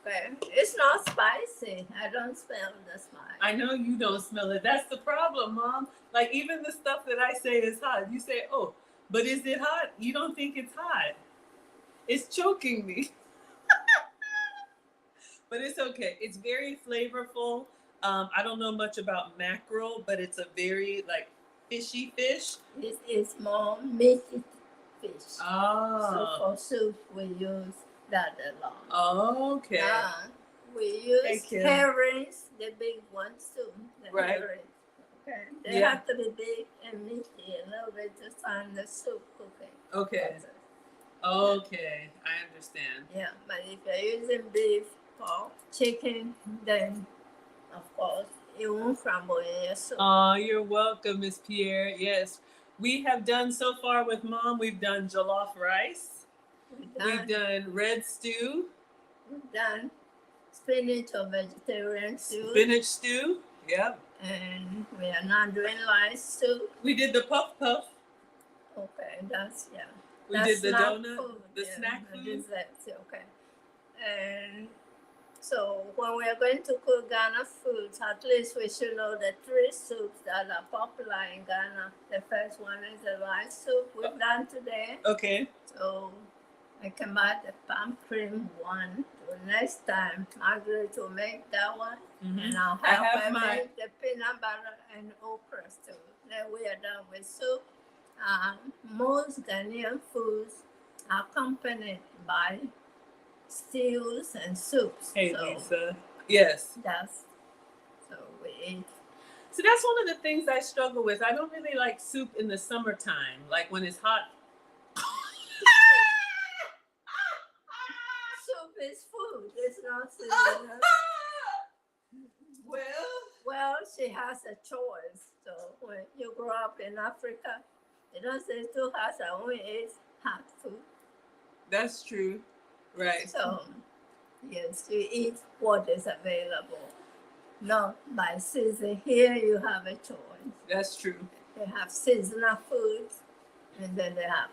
Okay. It's not spicy. I don't smell the spice. I know you don't smell it. That's the problem, Mom. Like, even the stuff that I say is hot, you say, oh, but is it hot? You don't think it's hot. It's choking me. But it's okay. It's very flavorful. I don't know much about mackerel, but it's a very, like, fishy fish. This is more meaty fish. Oh. So for soup, we use that a lot. Oh, okay. We use Thank you. herrings, the big ones too. The Right. herrings. Okay. They Yeah. have to be big and meaty a little bit to find the soup cooking. Okay. process. Okay. I understand. Yeah, but if you're using beef, pork, chicken, then of course it won't crumble in your soup. Oh, you're welcome, Miss Pierre. Yes. We have done so far with Mom, we've done jollof rice. We've done red stew. We've done spinach or vegetarian stew. Spinach stew. Yep. And we are not doing rice soup. We did the puff puff. Okay, that's yeah. We That's did the snack donut. food, The yeah, snack the food. desserts, okay. And so when we are going to cook Ghana foods, at least we should know the three soups that are popular in Ghana. The first one is the rice soup we've done today. Okay. So I can buy the palm cream one. So next time, Margaret will make that one. Mm-hmm. And I'll I help have her mine. make the peanut butter and okra stew. Then we are done with soup. Most Ghanaian foods are accompanied by stews and soups. Hey, so Lisa. Yes. that's so we eat. So that's one of the things I struggle with. I don't really like soup in the summertime, like when it's hot. Soup is food. It's not seasonal. Well, she has a choice. So when you grow up in Africa, you don't say two has only eat hot food. That's true. Right. So yes, you eat what is available. Not by season. Here you have a choice. That's true. They have seasonal foods, and then they have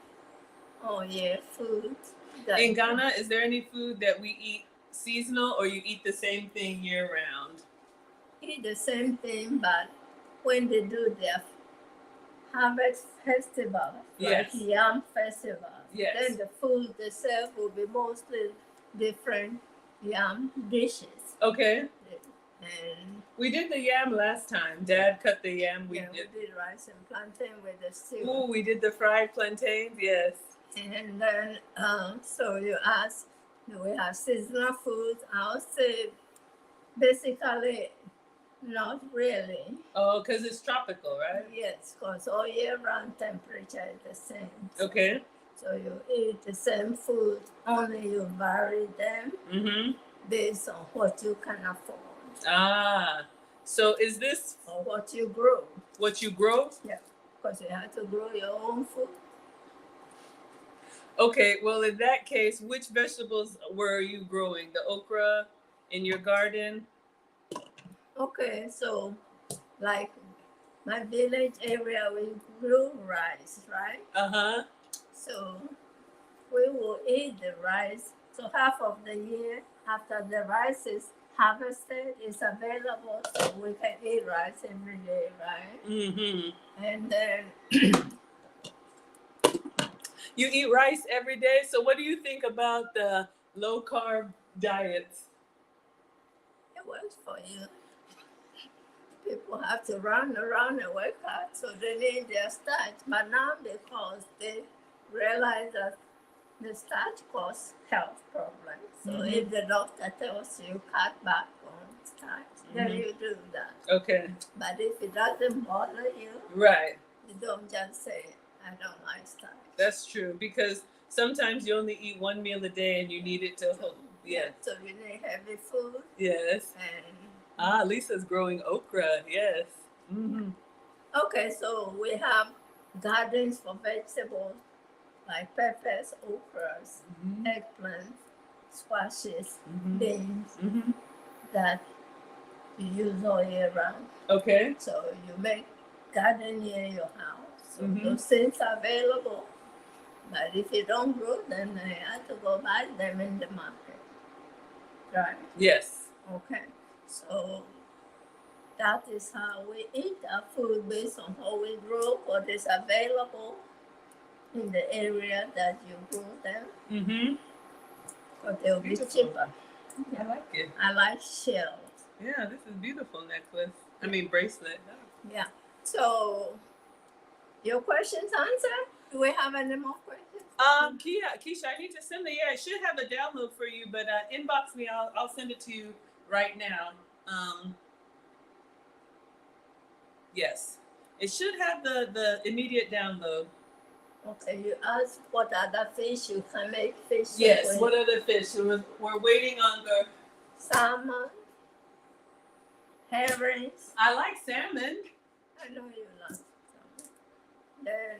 all year foods. In Ghana, is there any food that we eat seasonal, or you eat the same thing year round? Eat the same thing, but when they do their harvest festival, Yes. like yam festival, Yes. then the food they serve will be mostly different yam dishes. Okay. And We did the yam last time. Dad cut the yam. We we did. did rice and plantain with the stew. Ooh, we did the fried plantains. Yes. And then, so you ask, do we have seasonal foods? I'll say basically not really. Oh, because it's tropical, right? Yes, because all year round temperature is the same. Okay. So you eat the same food, only you vary them Mm-hmm. based on what you can afford Ah. So is this or what you grow. what you grow? Because you have to grow your own food. Okay. Well, in that case, which vegetables were you growing? The okra in your garden? Okay, so like my village area, we grew rice, right? Uh-huh. So we will eat the rice. So half of the year after the rice is harvested, is available, so we can eat rice every day, right? Mm-hmm. And then You eat rice every day. So what do you think about the low carb diets? it works for you. People have to run around and work hard, so they need their starch. But now because they realize that the starch causes health problems. So Mhm. if the doctor tells you cut back on starch, then Mhm. you do that. Okay. But if it doesn't bother you, Right. you don't just say, I don't like starch. That's true, because sometimes you only eat one meal a day and you need it to hold. Yeah. So we need heavy food. Yes. And Lisa's growing okra. Yes. Mm-hmm. okay, so we have gardens for vegetables like peppers, okras, Mm-hmm. eggplants, squashes, Mm-hmm. beans Mm-hmm. that you use all year round. Okay. So you make garden near your house. So Mhm. those things are available. But if you don't grow them, then you have to go buy them in the market. Right? Yes. Okay. So that is how we eat our food based on how we grow, what is available in the area that you grow them. Mm-hmm. But they'll be Beautiful. cheaper. I like it. I like shells. Yeah, this is beautiful necklace. I mean bracelet. Yeah. So your questions answered? Do we have any more questions? Keisha, I need to send it. Yeah, I should have a download for you, but inbox me. I'll send it to you right now. Yes, it should have the immediate download. Okay, you asked what other fish you can make fish soup Yes. with. What other fish? We're waiting on the Salmon, herrings. I like salmon. I know you love salmon. Then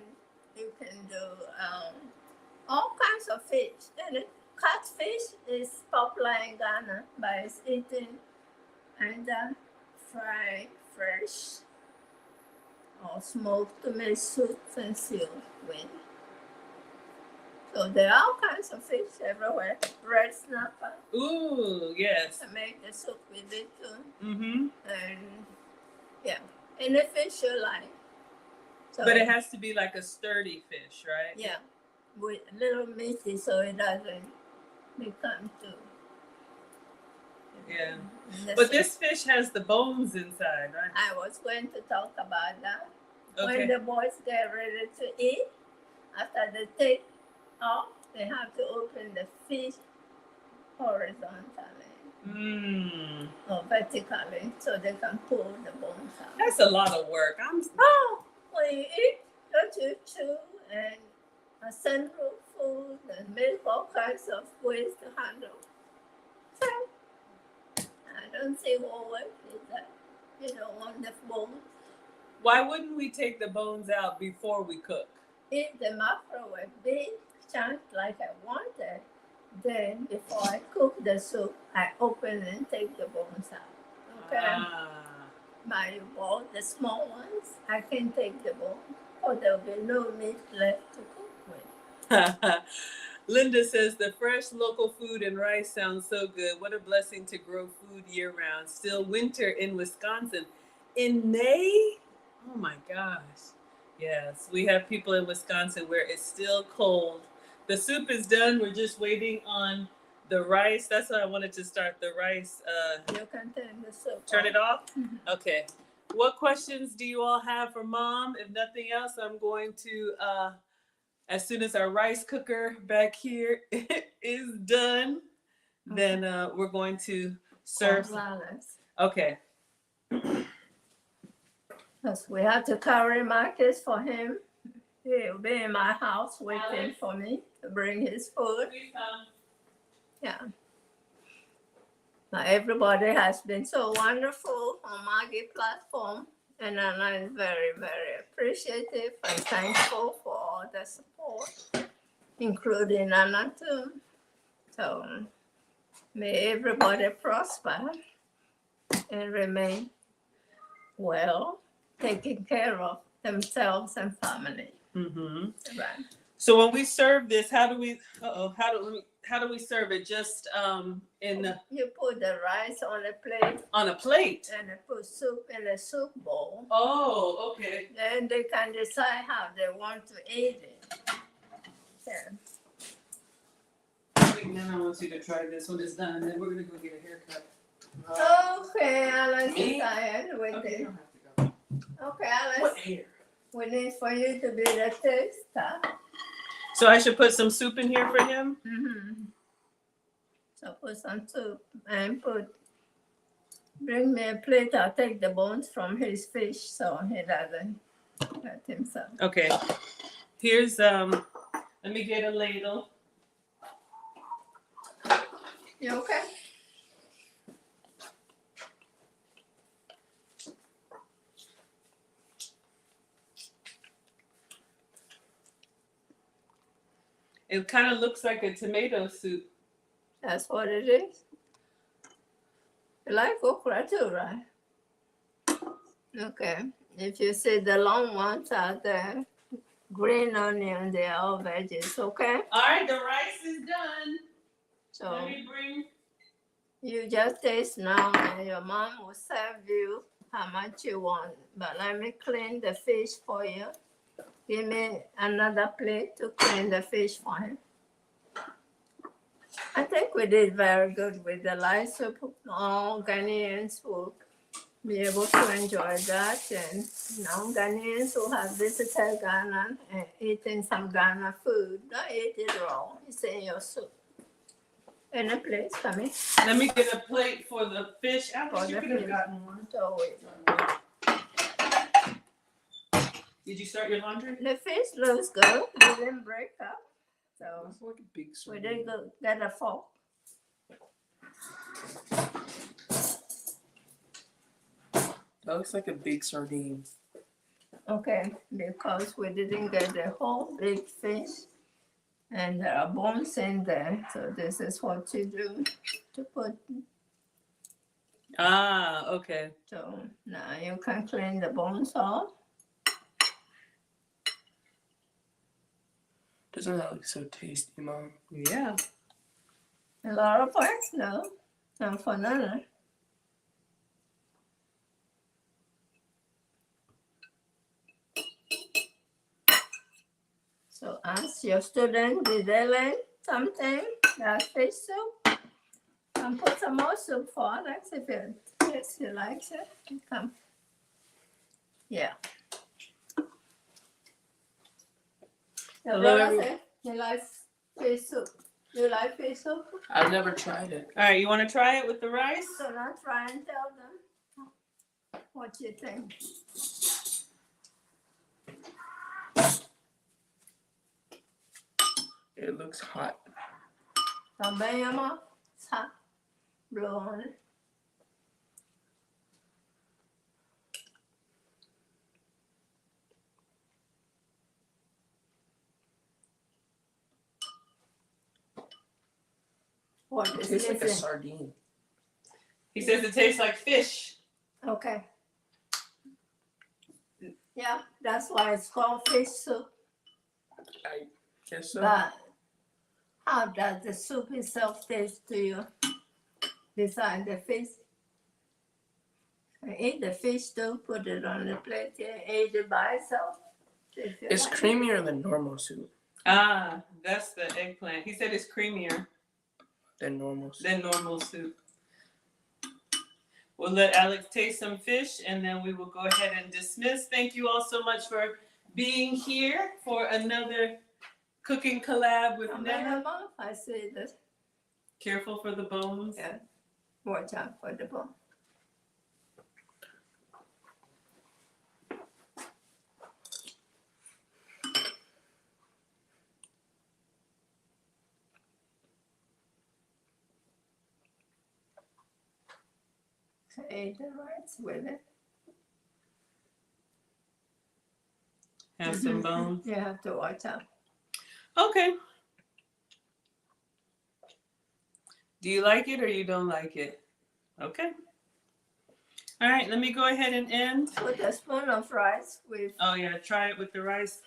you can do all kinds of fish. And catfish is popular in Ghana, but it's eaten either fried, fresh, or smoked to make soups and stew with. So there are all kinds of fish everywhere. Red snapper. Ooh, yes. I make the soup with it too. Mm-hmm. And yeah, any fish you like. So, But it has to be like a sturdy fish, right? yeah, with a little meaty so it doesn't become too. Yeah. The But soup- this fish has the bones inside, right? I was going to talk about that. Okay. When the boys get ready to eat, after they take off, they have to open the fish horizontally or vertically so they can pull the bones out. That's a lot of work. Oh, when you eat, don't you chew and assemble food and make all kinds of ways to handle? So, I don't see what work is that. You don't want the bones. Why wouldn't we take the bones out before we cook? If the microwave big chunks like I wanted, then before I cook the soup, I open and take the bones out. Okay? But you bought the small ones, I can take the bones, or there'll be no meat left to cook with. Linda says the fresh local food and rice sounds so good. What a blessing to grow food year round. Still winter in Wisconsin. In May? Oh my gosh. Yes, we have people in Wisconsin where it's still cold. The soup is done. We're just waiting on the rice. That's why I wanted to start the rice. You can turn the soup Turn it off? Mhm. Okay. What questions do you all have for Mom? If nothing else, I'm going to, as soon as our rice cooker back here is done, then we're going to serve. Cornflowers. Okay. Because we have to carry markets for him. He'll be in my house waiting for me to bring his food. Yeah. Now everybody has been so wonderful on Maggie platform, and I'm very, very appreciative and thankful for all the support, including Anna too. So may everybody prosper and remain well, taking care of themselves and family. Mm-hmm. Right. So when we serve this, how do we serve it? Just in the, You put the rice on a plate on a plate. and you put soup in a soup bowl. Oh, okay. Then they can decide how they want to eat it. Yeah. Now I want you to try this when it's done, and then we're gonna go get a haircut. Okay, Alan Me? is tired Okay, you waiting. don't have to go. Okay, Alan, What hair? we need for you to be the taster. So I should put some soup in here for him? Mm-hmm. So put some soup and bring me a plate. I'll take the bones from his fish so he doesn't hurt himself. Okay. Here's a Let me get a ladle. You okay? It kind of looks like a tomato soup. That's what it is. You like okra too, right? Okay. If you see the long ones are the green onion, they are all veggies, okay? All right, the rice is done. So Let me bring. you just taste now and your mom will serve you how much you want. But let me clean the fish for you. Give me another plate to clean the fish for him. I think we did very good with the light soup. All Ghanaians will be able to enjoy that. And non-Ghanaians who have visited Ghana and eaten some Ghana food, don't eat it raw. It's in your soup. In a place, come in. Let me get a plate for the fish. I For wish you the could have fish. gotten one. So wait. Did you start your laundry? The fish looks good. It didn't break up. So That's like a big we sardine. didn't go get a fork. That looks like a big sardine. Okay, because we didn't get the whole big fish and there are bones in there. So this is what you do to put. Ah, okay. So now you can clean the bones off. Doesn't that look so tasty, Mom? Yeah. A lot of work, no, not for none. So ask your student, did they learn something? That fish soup? And put some more soup for Alex if he likes it. Come. Yeah. Your Hello, brother everyone. said he likes fish soup. You like fish soup? I've never tried it. All right, you want to try it with the rice? So now try and tell them what you think. It looks hot. Open your mouth. It's hot. Blow on it. What It is tastes like a missing? sardine. He says it tastes like fish. Okay. Yeah, that's why it's called fish soup. I guess so. But how does the soup itself taste to you besides the fish? You eat the fish too, put it on the plate and eat it by itself. If you It's like. creamier than normal soup. Ah, that's the eggplant. He said it's creamier Than normal soup. than normal soup. We'll let Alex taste some fish and then we will go ahead and dismiss. Thank you all so much for being here for another cooking collab with Open Nana. your mouth. I say this. Careful for the bones. Yeah. Watch out for the bone. Eat the rice with it. Have some bones. You have to watch out. Okay. Do you like it or you don't like it? Okay. All right, let me go ahead and end. With a spoon of rice with. Oh yeah, try it with the rice.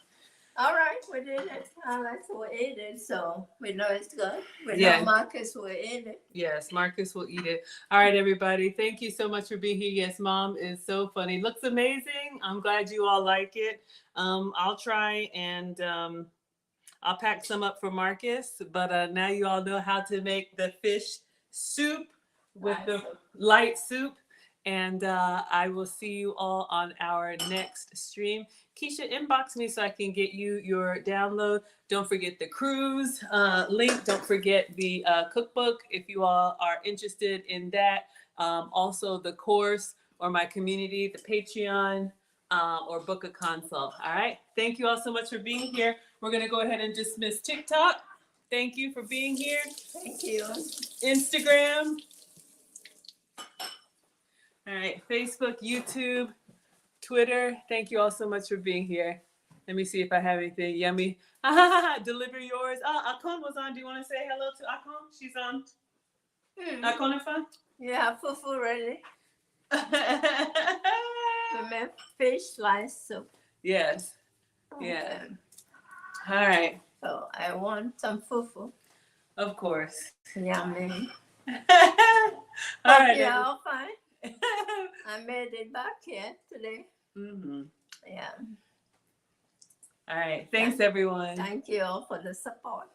All right, we did it. Alex will eat it, so we know it's good. We Yeah. know Marcus will eat it. Yes, Marcus will eat it. All right, everybody. Thank you so much for being here. Yes, Mom is so funny. Looks amazing. I'm glad you all like it. I'll try and I'll pack some up for Marcus. But now you all know how to make the fish soup with Light the soup. light soup. And I will see you all on our next stream. Keisha, inbox me so I can get you your download. Don't forget the cruise link. Don't forget the cookbook if you all are interested in that. Also the course or my community, the Patreon, or book a consult. All right. Thank you all so much for being here. We're going to go ahead and dismiss TikTok. Thank you for being here. Thank you. Instagram. All right. Facebook, YouTube, Twitter. Thank you all so much for being here. Let me see if I have anything yummy. Deliver yours. Akon was on. Do you want to say hello to Akon? She's on. Akon and fun? Yeah, fufu ready. We made fish slice soup. Yes. Yeah. Okay. All right. So I want some fufu. Of course. Yummy. All Hope right. you're all fine. I made it back here today. Mm-hmm. Yeah. All right. Thanks, everyone. Thank you all for the support.